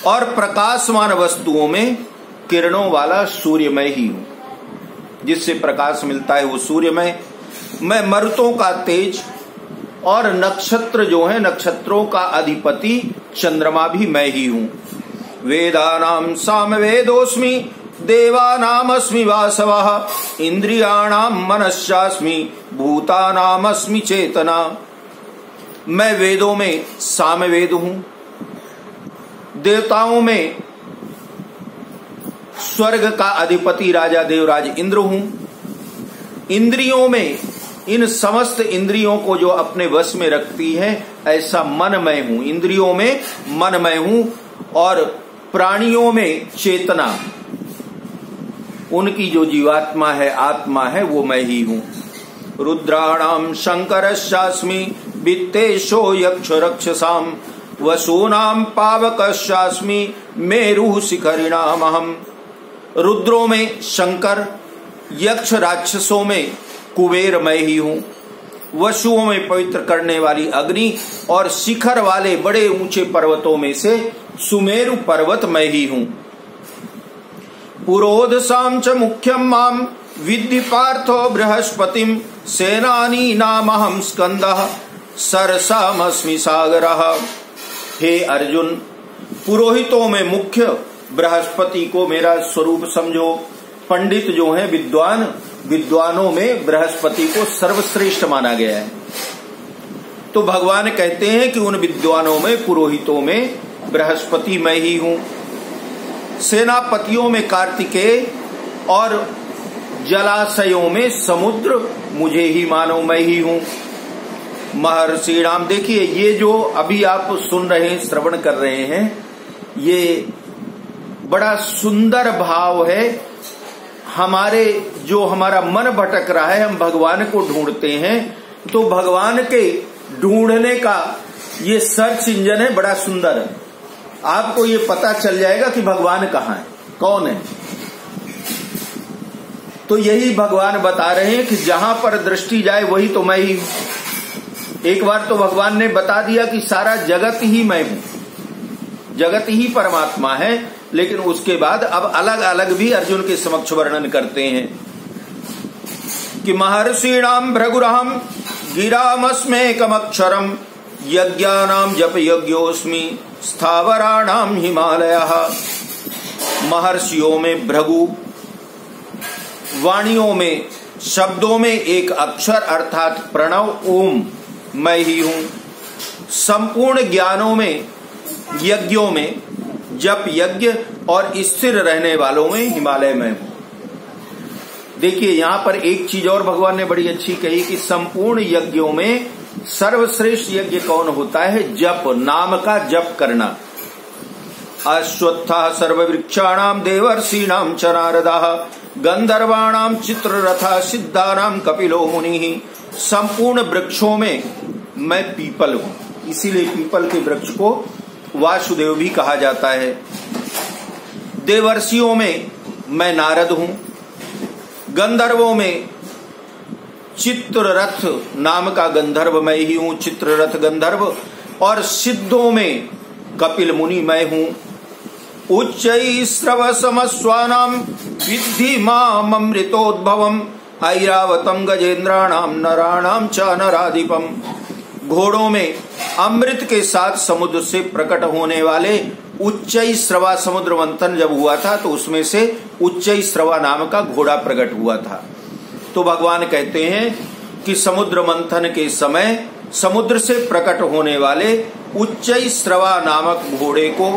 और प्रकाशमान वस्तुओं में किरणों वाला सूर्यमय ही हूं। जिससे प्रकाश मिलता है वो सूर्यमय। मैं मरुतों का तेज और नक्षत्र जो है, नक्षत्रों का अधिपति चंद्रमा भी मैं ही हूं। वेदानाम सामवेदोस्मि देवानामस्मि वासवः इंद्रियाणाम मनश्चास्मि भूतानामस्मि चेतना। मैं वेदों में सामवेद हूं, देवताओं में स्वर्ग का अधिपति राजा देवराज इंद्र हूं, इंद्रियों में इन समस्त इंद्रियों को जो अपने वश में रखती है ऐसा मनमय हूं, इंद्रियों में मनमय हूं और प्राणियों में चेतना, उनकी जो जीवात्मा है, आत्मा है, वो मैं ही हूं। रुद्राणाम शंकरश्चास्मि वित्तेशो यक्ष रक्षसाम वसूनाम पावकश्चास्मि मेरु शिखरिणाम अहम्। रुद्रों में शंकर यक्ष राक्षसों में कुबेर मैं ही हूं, वसुओं में पवित्र करने वाली अग्नि और शिखर वाले बड़े ऊंचे पर्वतों में से सुमेरु पर्वत मैं ही हूं। पुरोधसाम च मुख्यम माम विद्धि पार्थो बृहस्पतिम सेनानी नामहं स्कंदः सरसामस्मि सागरः। हे अर्जुन, पुरोहितों में मुख्य बृहस्पति को मेरा स्वरूप समझो। पंडित जो हैं विद्वानों में बृहस्पति को सर्वश्रेष्ठ माना गया है। तो भगवान कहते हैं कि उन विद्वानों में, पुरोहितों में बृहस्पति मैं ही हूं। सेनापतियों में कार्तिकेय और जलाशयों में समुद्र मुझे ही मानो, मैं ही हूं। महर्षि राम, देखिए ये जो अभी आप सुन रहे हैं, श्रवण कर रहे हैं, ये बड़ा सुंदर भाव है। हमारा मन भटक रहा है, हम भगवान को ढूंढते हैं, तो भगवान के ढूंढने का ये सर्च इंजन है, बड़ा सुंदर है। आपको ये पता चल जाएगा कि भगवान कहाँ है, कौन है। तो यही भगवान बता रहे हैं कि जहां पर दृष्टि जाए वही तो मैं ही हूं। एक बार तो भगवान ने बता दिया कि सारा जगत ही मैं हूं, जगत ही परमात्मा है, लेकिन उसके बाद अब अलग अलग भी अर्जुन के समक्ष वर्णन करते हैं कि महर्षिणाम भृगुरहम गिरामस्मेकमक्षरम यज्ञानाम जप यज्ञोस्मि स्थावराणाम हिमालयः। महर्षियों में भृगु, वाणियों में, शब्दों में एक अक्षर अर्थात प्रणव ओम मैं ही हूं। संपूर्ण ज्ञानों में, यज्ञों में, जप यज्ञ और स्थिर रहने वालों में हिमालय में हूं। देखिए यहां पर एक चीज और भगवान ने बड़ी अच्छी कही कि संपूर्ण यज्ञों में सर्वश्रेष्ठ यज्ञ कौन होता है? जप, नाम का जप करना। अश्वत्थः सर्ववृक्षाणाम देवर्षीणाम च नारदः गंधर्वाणाम चित्ररथः सिद्धानाम कपिलो मुनिः। संपूर्ण वृक्षों में मैं पीपल हूं, इसीलिए पीपल के वृक्ष को वासुदेव भी कहा जाता है। देवर्षियों में मैं नारद हूं, गंधर्वों में चित्ररथ नाम का गंधर्व मैं ही हूं, चित्ररथ गंधर्व, और सिद्धों में कपिल मुनि मैं हूं। उच्चैः श्रवसमस्वानाम विद्धि माम् अमृतोद्भवम् ऐरावतम गजेन्द्राणाम नराणाम च नराधिपम। घोड़ों में अमृत के साथ समुद्र से प्रकट होने वाले उच्चई श्रवा, समुद्र मंथन जब हुआ था तो उसमें से उच्चई श्रवा नाम का घोड़ा प्रकट हुआ था। तो भगवान कहते हैं कि समुद्र मंथन के समय समुद्र से प्रकट होने वाले उच्चई श्रवा नामक घोड़े को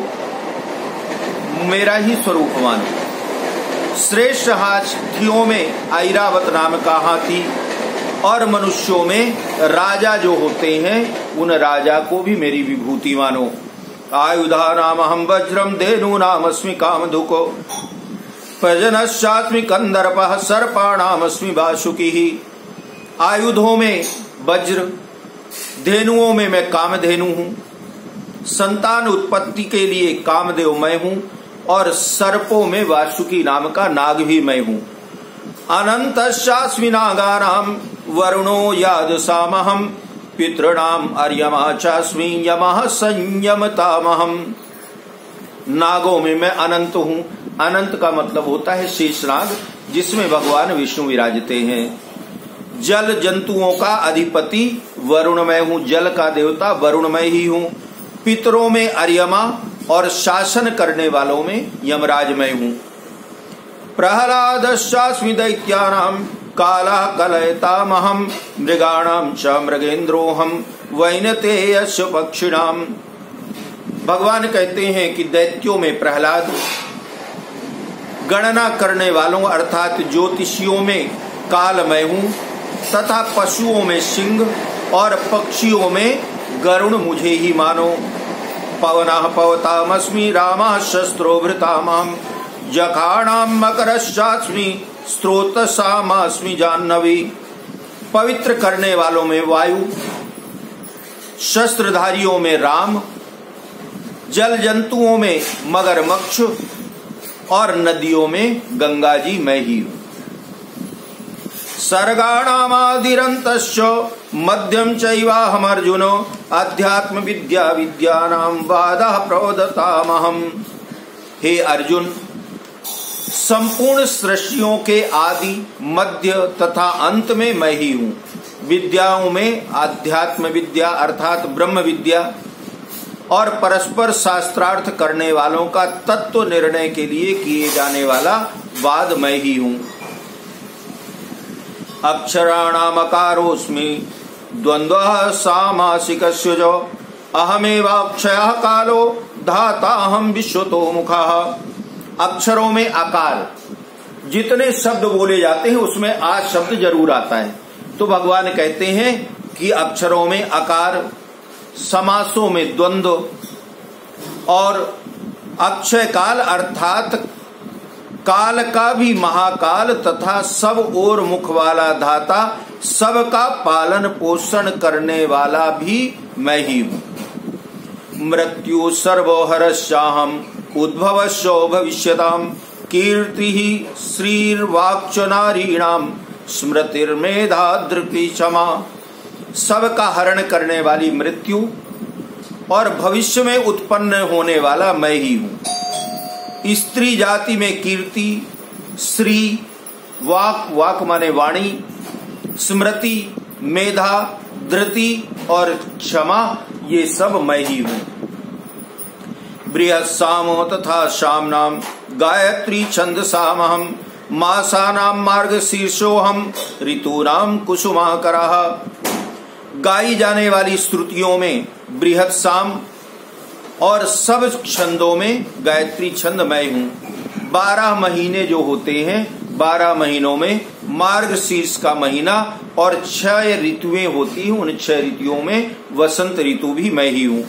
मेरा ही स्वरूप मानो। श्रेष्ठ हाथियों में ऐरावत नाम का हाथी, और मनुष्यों में राजा जो होते हैं उन राजा को भी मेरी विभूति मानो। आयुधा नाम हम वज्रम धेनु नाम अस्मि कामधुको प्रजनश्चास्मि कंदर्पः सर्पाणाम अस्मि वासुकी। आयुधों में वज्र, धेनुओं में मैं कामधेनु हूं, संतान उत्पत्ति के लिए कामदेव मैं हूं, और सर्पों में वासुकी नाम का नाग भी मैं हूं। अनंतश्चास्मि नागानाम वरुणो यादसामहं पितॄणाम अर्यमा चास्मि यमः संयमतामहं। नागों में मैं अनंत हूं। अनंत का मतलब होता है शेषनाग, जिसमें भगवान विष्णु विराजते हैं। जल जंतुओं का अधिपति वरुण मैं हूं, जल का देवता वरुण मैं ही हूं। पितरों में अर्यमा और शासन करने वालों में यमराज मैं हूं। प्रहलादश्चास्मि दैत्यानां कालः कलयतामहं मृगाणां च मृगेन्द्रोऽहं वैनतेयस्य पक्षिणां। भगवान कहते हैं कि दैत्यों में प्रहलाद, गणना करने वालों अर्थात ज्योतिषियों में काल मैं हूं, तथा पशुओं में सिंह और पक्षियों में गरुण मुझे ही मानो। पवनः पवतामस्मि रामः शस्त्रोभृतामहं जखाणां मकरश्चास्मि स्रोतसामस्मि जाह्नवी। पवित्र करने वालों में वायु, शस्त्रधारियों में राम, जल जंतुओं में मगरमच्छ और नदियों में गंगा जी मैं ही हूं। सर्गाणामादिरन्तश्च मध्यम चैवाहमर्जुन अध्यात्म विद्या विद्यानां वादः प्रवदतामहम्। हे अर्जुन, संपूर्ण सृष्टियों के आदि, मध्य तथा अंत में मैं ही हूँ। विद्याओं में आध्यात्म विद्या अर्थात ब्रह्म विद्या और परस्पर शास्त्रार्थ करने वालों का तत्व निर्णय के लिए किए जाने वाला वाद मैं ही हूँ। अक्षराणामकारोऽस्मि द्वन्द्वः सामासिकस्य जो अहमेवाक्षयः कालो धाताहं विश्वतो मुखः। अक्षरों में आकार, जितने शब्द बोले जाते हैं उसमें आ शब्द जरूर आता है। तो भगवान कहते हैं कि अक्षरों में आकार, समासों में द्वंद्व और अक्षय काल अर्थात काल का भी महाकाल तथा सब ओर मुख वाला धाता, सबका पालन पोषण करने वाला भी मैं ही हूँ। मृत्यु सर्वोहरश्चाहम् उद्भवश्चो भविष्यताम् कीर्तिः श्रीर्वाक्च नारीणाम् स्मृतिर्मेधा दृक् क्षमा। सबका हरण करने वाली मृत्यु और भविष्य में उत्पन्न होने वाला मैं ही हूँ। स्त्री जाति में कीर्ति, श्री, वाक माने वाणी, स्मृति, मेधा, धृति और क्षमा, ये सब मैं ही हूँ। बृहत् सामो तथा शामनाम गायत्री छंदसामहम् मासानां मार्गशीर्षोऽहम् ऋतूनां कुसुमाकरः। गाई जाने वाली श्रुतियों में बृहत् साम और सब छंदों में गायत्री छंद मैं हूँ। 12 महीने जो होते हैं, 12 महीनों में मार्गशीर्ष का महीना और 6 ऋतुएं होती हैं, उन 6 ऋतुओं में वसंत ऋतु भी मैं ही हूँ।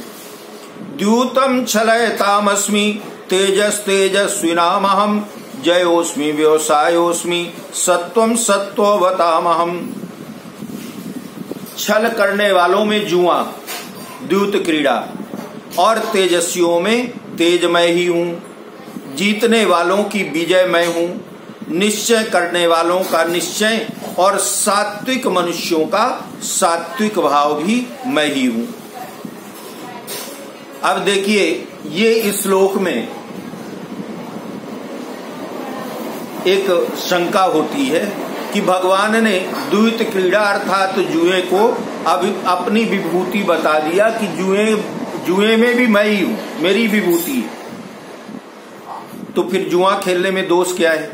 द्यूतम छलयतामस्मि तेजस्तेजस्विनामहम् जयोस्मि व्यवसायोस्मि सत्वम सत्ववतामहम्। छल करने वालों में जुआ, द्यूत क्रीड़ा, और तेजस्वियों में तेज मैं ही हूँ। जीतने वालों की विजय मैं हूँ, निश्चय करने वालों का निश्चय और सात्विक मनुष्यों का सात्विक भाव भी मैं ही हूँ। अब देखिए, ये इस श्लोक में एक शंका होती है कि भगवान ने द्वैत क्रीड़ा अर्थात जुए को अब अपनी विभूति बता दिया कि जुए में भी मैं ही हूं, मेरी विभूति है। तो फिर जुआ खेलने में दोष क्या है?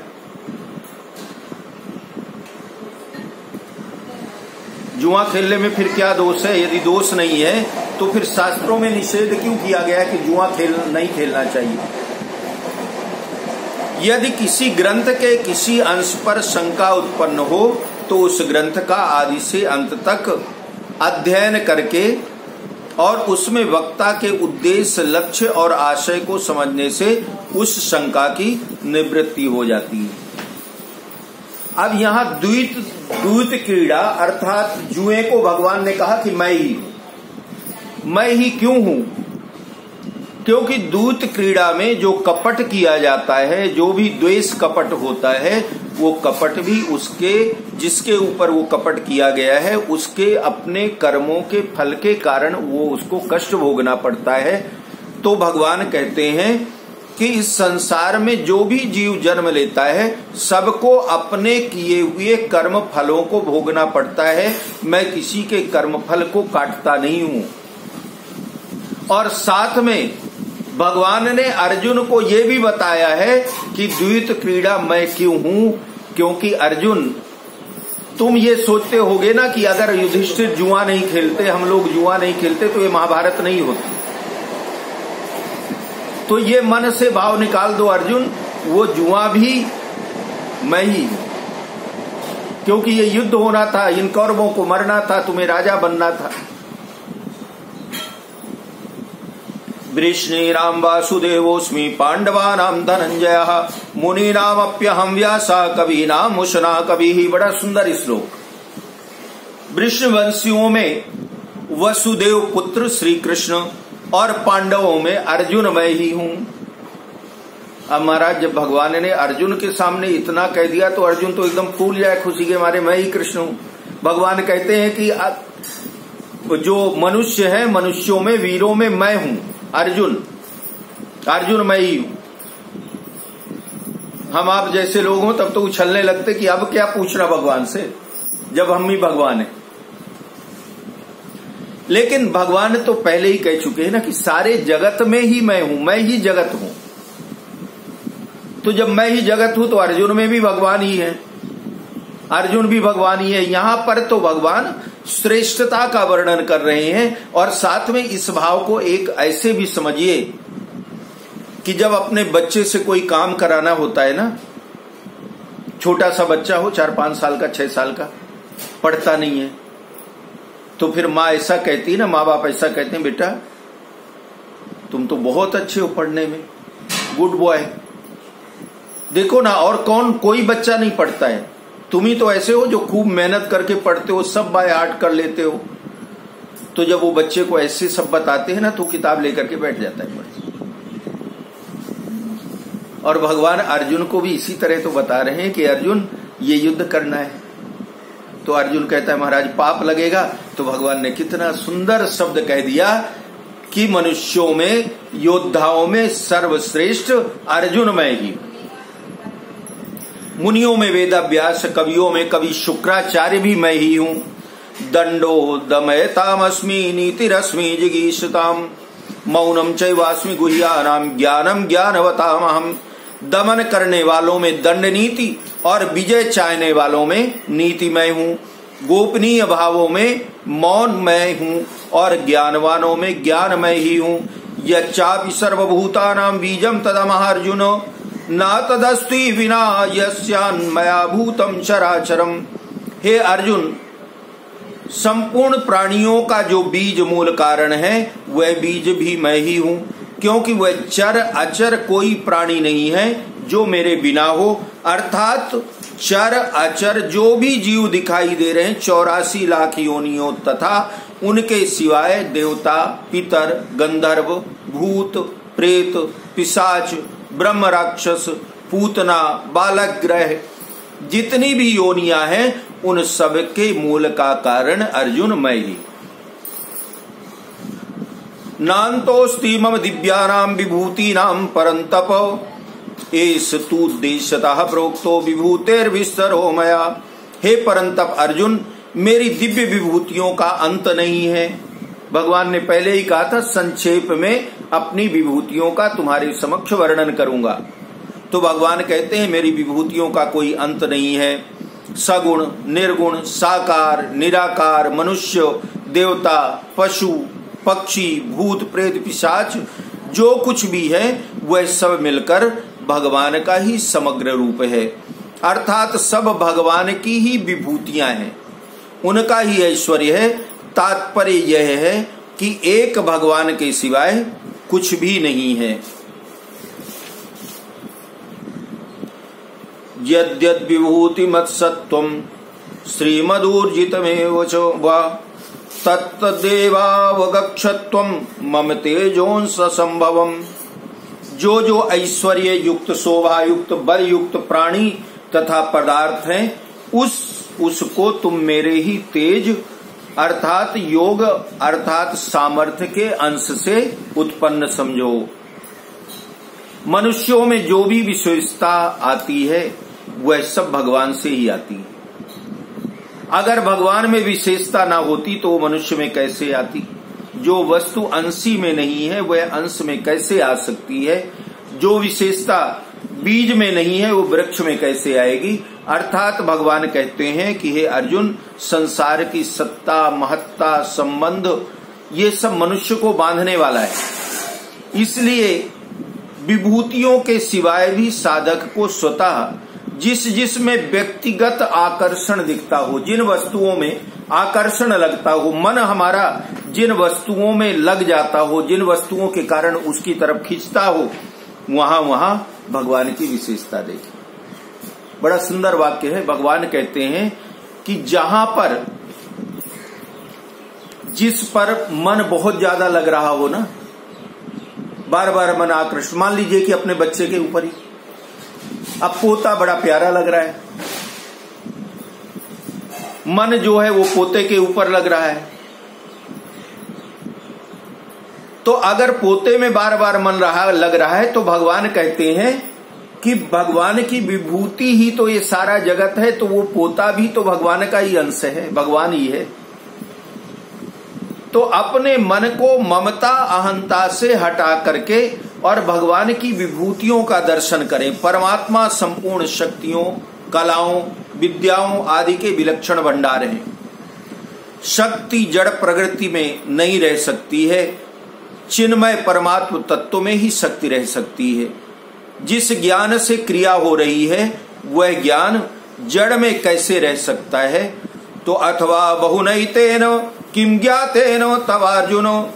जुआ खेलने में फिर क्या दोष है? यदि दोष नहीं है तो फिर शास्त्रों में निषेध क्यों किया गया कि जुआ नहीं खेलना चाहिए? यदि किसी ग्रंथ के किसी अंश पर शंका उत्पन्न हो तो उस ग्रंथ का आदि से अंत तक अध्ययन करके और उसमें वक्ता के उद्देश्य, लक्ष्य और आशय को समझने से उस शंका की निवृत्ति हो जाती है। अब यहाँ द्वैत क्रीड़ा अर्थात जुए को भगवान ने कहा कि मैं ही क्यों हूं? क्योंकि द्वैत क्रीड़ा में जो कपट किया जाता है, जो भी द्वेष कपट होता है, वो कपट भी उसके जिसके ऊपर वो कपट किया गया है उसके अपने कर्मों के फल के कारण वो उसको कष्ट भोगना पड़ता है। तो भगवान कहते हैं कि इस संसार में जो भी जीव जन्म लेता है सबको अपने किए हुए कर्म फलों को भोगना पड़ता है। मैं किसी के कर्म फल को काटता नहीं हूं। और साथ में भगवान ने अर्जुन को ये भी बताया है कि द्वैत क्रीड़ा मैं क्यों हूं? क्योंकि अर्जुन, तुम ये सोचते होगे ना कि अगर युधिष्ठिर जुआ नहीं खेलते, हम लोग जुआ नहीं खेलते तो ये महाभारत नहीं होती। तो ये मन से भाव निकाल दो अर्जुन, वो जुआ भी मैं ही हूं। क्योंकि ये युद्ध होना था, इन कौरवों को मरना था, तुम्हें राजा बनना था। वृष्णीनां वासुदेवोऽस्मि पांडवानां धनंजयः मुनीनामप्यहं व्यासः कवीनां उशना कविः। बड़ा सुंदर श्लोक। वृष्णवंशियों में वसुदेव पुत्र श्री कृष्ण और पांडवों में अर्जुन मैं ही हूं। अब महाराज जब भगवान ने अर्जुन के सामने इतना कह दिया तो अर्जुन तो एकदम फूल जाए खुशी के मारे, मैं ही कृष्ण हूं। भगवान कहते हैं कि जो मनुष्य है, मनुष्यों में वीरों में मैं हूं अर्जुन मैं ही हूं। हम आप जैसे लोग हों तब तो उछलने लगते कि अब क्या पूछना भगवान से, जब हम ही भगवान हैं। लेकिन भगवान तो पहले ही कह चुके हैं ना कि सारे जगत में ही मैं हूं, मैं ही जगत हूं। तो जब मैं ही जगत हूं तो अर्जुन में भी भगवान ही है, अर्जुन भी भगवान ही है। यहां पर तो भगवान श्रेष्ठता का वर्णन कर रहे हैं। और साथ में इस भाव को एक ऐसे भी समझिए कि जब अपने बच्चे से कोई काम कराना होता है ना, छोटा सा बच्चा हो 4-5 साल का, 6 साल का, पढ़ता नहीं है, तो फिर माँ ऐसा कहती है ना, माँ बाप ऐसा कहते हैं, बेटा तुम तो बहुत अच्छे हो पढ़ने में, गुड बॉय। देखो ना, और कोई बच्चा नहीं पढ़ता है, तुम ही तो ऐसे हो जो खूब मेहनत करके पढ़ते हो, सब बाय हार्ट कर लेते हो। तो जब वो बच्चे को ऐसे सब बताते हैं ना तो किताब लेकर के बैठ जाता है पढ़ने। और भगवान अर्जुन को भी इसी तरह तो बता रहे हैं कि अर्जुन ये युद्ध करना है। तो अर्जुन कहता है महाराज पाप लगेगा। तो भगवान ने कितना सुंदर शब्द कह दिया कि मनुष्यों में, योद्धाओं में सर्वश्रेष्ठ अर्जुन मैं ही। मुनियों में वेदव्यास, कवियों में कवि शुक्राचार्य भी मैं ही हूं। दंडो दमयतामस्मि नीतिरस्मि जिगीषताम मौनम चैवास्मि गुह्यानाम ज्ञानम ज्ञानवतामहम। दमन करने वालों में दंड नीति और विजय चाहने वालों में नीति मैं हूं। गोपनीय भावों में मौन मैं हूं और ज्ञानवानों में ज्ञान मैं ही हूं। यच्चापि सर्वभूतानां बीजं तदमर्जुन न तदस्ति विना यस्यान्मया भूतम चराचरम। हे अर्जुन, संपूर्ण प्राणियों का जो बीज मूल कारण है वह बीज भी मैं ही हूं, क्योंकि वह चर अचर कोई प्राणी नहीं है जो मेरे बिना हो। अर्थात चर अचर जो भी जीव दिखाई दे रहे हैं 84 लाख योनियों तथा उनके सिवाय देवता, पितर, गंधर्व, भूत, प्रेत, पिशाच, ब्रह्म, राक्षस, पूतना, बालक ग्रह, जितनी भी योनियां हैं उन सब के मूल का कारण अर्जुन मैं ही। नान्तोस्ति मम दिव्यानां विभूतीनां परन्तप एष तु देशतः प्रोक्तो विभूतेर्विस्तरो मया। हे परंतप अर्जुन, मेरी दिव्य विभूतियों का अंत नहीं है। भगवान ने पहले ही कहा था संक्षेप में अपनी विभूतियों का तुम्हारे समक्ष वर्णन करूंगा। तो भगवान कहते हैं मेरी विभूतियों का कोई अंत नहीं है। सगुण, निर्गुण, साकार, निराकार, मनुष्य, देवता, पशु, पक्षी, भूत, प्रेत, पिशाच, जो कुछ भी है वह सब मिलकर भगवान का ही समग्र रूप है। अर्थात सब भगवान की ही विभूतियां हैं, उनका ही ऐश्वर्य है। तात्पर्य यह है कि एक भगवान के सिवाय कुछ भी नहीं है। यद्यद् विभूति मत्सत्वं श्रीमदूर्जितमेव च वा तत्तदेवावगच्छत्वं मम तेजोंस संभवम्। जो जो ऐश्वर्य युक्त, शोभा युक्त, बल युक्त प्राणी तथा पदार्थ हैं उसको तुम मेरे ही तेज अर्थात योग अर्थात सामर्थ्य के अंश से उत्पन्न समझो। मनुष्यों में जो भी विशेषता आती है वह सब भगवान से ही आती है। अगर भगवान में विशेषता ना होती तो वो मनुष्य में कैसे आती? जो वस्तु अंशी में नहीं है वह अंश में कैसे आ सकती है? जो विशेषता बीज में नहीं है वो वृक्ष में कैसे आएगी? अर्थात भगवान कहते हैं कि हे अर्जुन, संसार की सत्ता, महत्ता, संबंध ये सब मनुष्य को बांधने वाला है। इसलिए विभूतियों के सिवाय भी साधक को स्वतः जिस में व्यक्तिगत आकर्षण दिखता हो, जिन वस्तुओं में आकर्षण लगता हो, मन हमारा जिन वस्तुओं में लग जाता हो, जिन वस्तुओं के कारण उसकी तरफ खींचता हो, वहां वहां भगवान की विशेषता देखिए। बड़ा सुंदर वाक्य है। भगवान कहते हैं कि जहां पर जिस पर मन बहुत ज्यादा लग रहा हो ना, बार बार मन आकृष्ट, मान लीजिए कि अपने बच्चे के ऊपर ही, अब पोता बड़ा प्यारा लग रहा है, मन जो है वो पोते के ऊपर लग रहा है, तो अगर पोते में बार बार मन लग रहा है तो भगवान कहते हैं कि भगवान की विभूति ही तो ये सारा जगत है, तो वो पोता भी तो भगवान का ही अंश है, भगवान ही है। तो अपने मन को ममता अहंता से हटा करके और भगवान की विभूतियों का दर्शन करें। परमात्मा संपूर्ण शक्तियों, कलाओं, विद्याओं आदि के विलक्षण भंडार हैं। शक्ति जड़ प्रकृति में नहीं रह सकती है, चिन्मय परमात्म तत्व में ही शक्ति रह सकती है। जिस ज्ञान से क्रिया हो रही है वह ज्ञान जड़ में कैसे रह सकता है? तो अथवा बहुनैतेन किम ज्ञातेन तवार्जुनो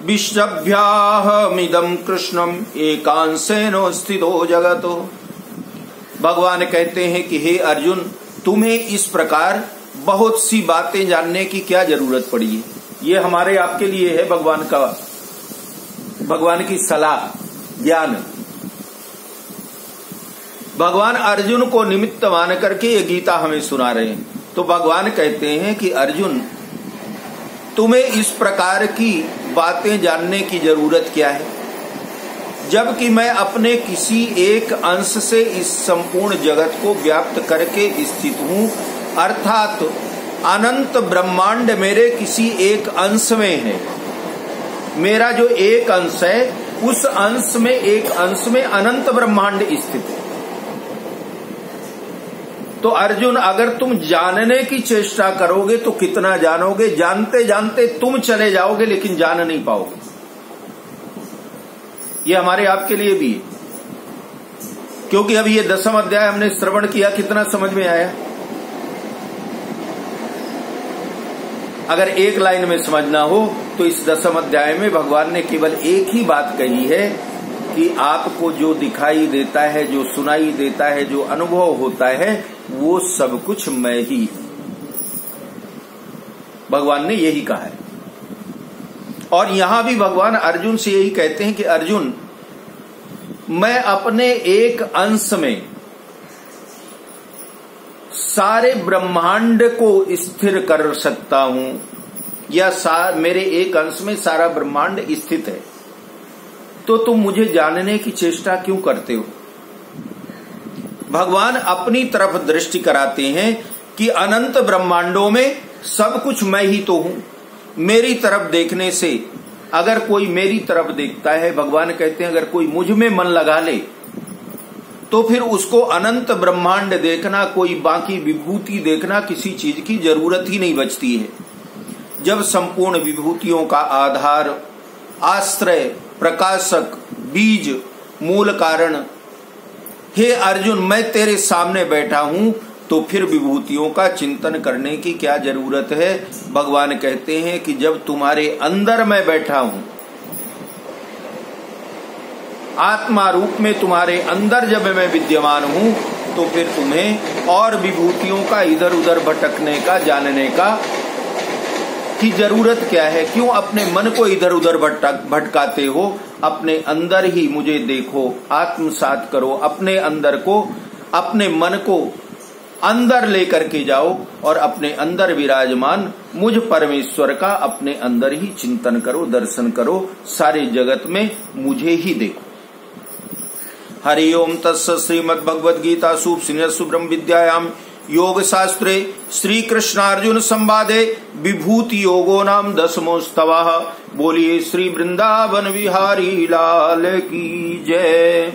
विश्वभ्याहमिदं कृष्णम एकांशेन स्थितो जगतो। भगवान कहते हैं कि हे अर्जुन, तुम्हें इस प्रकार बहुत सी बातें जानने की क्या जरूरत पड़ी है? ये हमारे आपके लिए है भगवान की सलाह, ज्ञान। भगवान अर्जुन को निमित्त मान करके ये गीता हमें सुना रहे हैं। तो भगवान कहते हैं कि अर्जुन, तुम्हें इस प्रकार की बातें जानने की जरूरत क्या है, जबकि मैं अपने किसी एक अंश से इस संपूर्ण जगत को व्याप्त करके स्थित हूं, अर्थात अनंत ब्रह्मांड मेरे किसी एक अंश में है। मेरा जो एक अंश है उस अंश में, एक अंश में अनंत ब्रह्मांड स्थित है। तो अर्जुन, अगर तुम जानने की चेष्टा करोगे तो कितना जानोगे? जानते जानते तुम चले जाओगे लेकिन जान नहीं पाओगे। ये हमारे आपके लिए भी है, क्योंकि अभी ये 10वां अध्याय हमने श्रवण किया, कितना समझ में आया? अगर एक लाइन में समझना हो तो इस 10वें अध्याय में भगवान ने केवल एक ही बात कही है कि आपको जो दिखाई देता है, जो सुनाई देता है, जो अनुभव होता है, वो सब कुछ मैं ही हूं। भगवान ने यही कहा है। और यहां भी भगवान अर्जुन से यही कहते हैं कि अर्जुन, मैं अपने एक अंश में सारे ब्रह्मांड को स्थिर कर सकता हूं, या मेरे एक अंश में सारा ब्रह्मांड स्थित है, तो तुम मुझे जानने की चेष्टा क्यों करते हो? भगवान अपनी तरफ दृष्टि कराते हैं कि अनंत ब्रह्मांडों में सब कुछ मैं ही तो हूं। मेरी तरफ देखने से, अगर कोई मेरी तरफ देखता है, भगवान कहते हैं अगर कोई मुझ में मन लगा ले तो फिर उसको अनंत ब्रह्मांड देखना, कोई बाकी विभूति देखना, किसी चीज की जरूरत ही नहीं बचती है। जब संपूर्ण विभूतियों का आधार, आश्रय, प्रकाशक, बीज, मूल कारण हे अर्जुन मैं तेरे सामने बैठा हूं, तो फिर विभूतियों का चिंतन करने की क्या जरूरत है? भगवान कहते हैं कि जब तुम्हारे अंदर मैं बैठा हूं, आत्मा रूप में तुम्हारे अंदर जब मैं विद्यमान हूं, तो फिर तुम्हें और विभूतियों का इधर उधर भटकने का, जानने का की जरूरत क्या है? क्यों अपने मन को इधर उधर भटकाते हो? अपने अंदर ही मुझे देखो, आत्मसात करो, अपने अंदर को, अपने मन को अंदर लेकर के जाओ और अपने अंदर विराजमान मुझ परमेश्वर का अपने अंदर ही चिंतन करो, दर्शन करो, सारे जगत में मुझे ही देखो। हरि ओम तत्सत्। श्रीमद्भगवद्गीतासु उपनिषत्सु ब्रह्म विद्यायाम योग शास्त्रे श्री कृष्णार्जुन संवादे विभूति योगो नाम 10वां स्तवः। बोलिए श्री वृंदावन विहारी लाल की जय।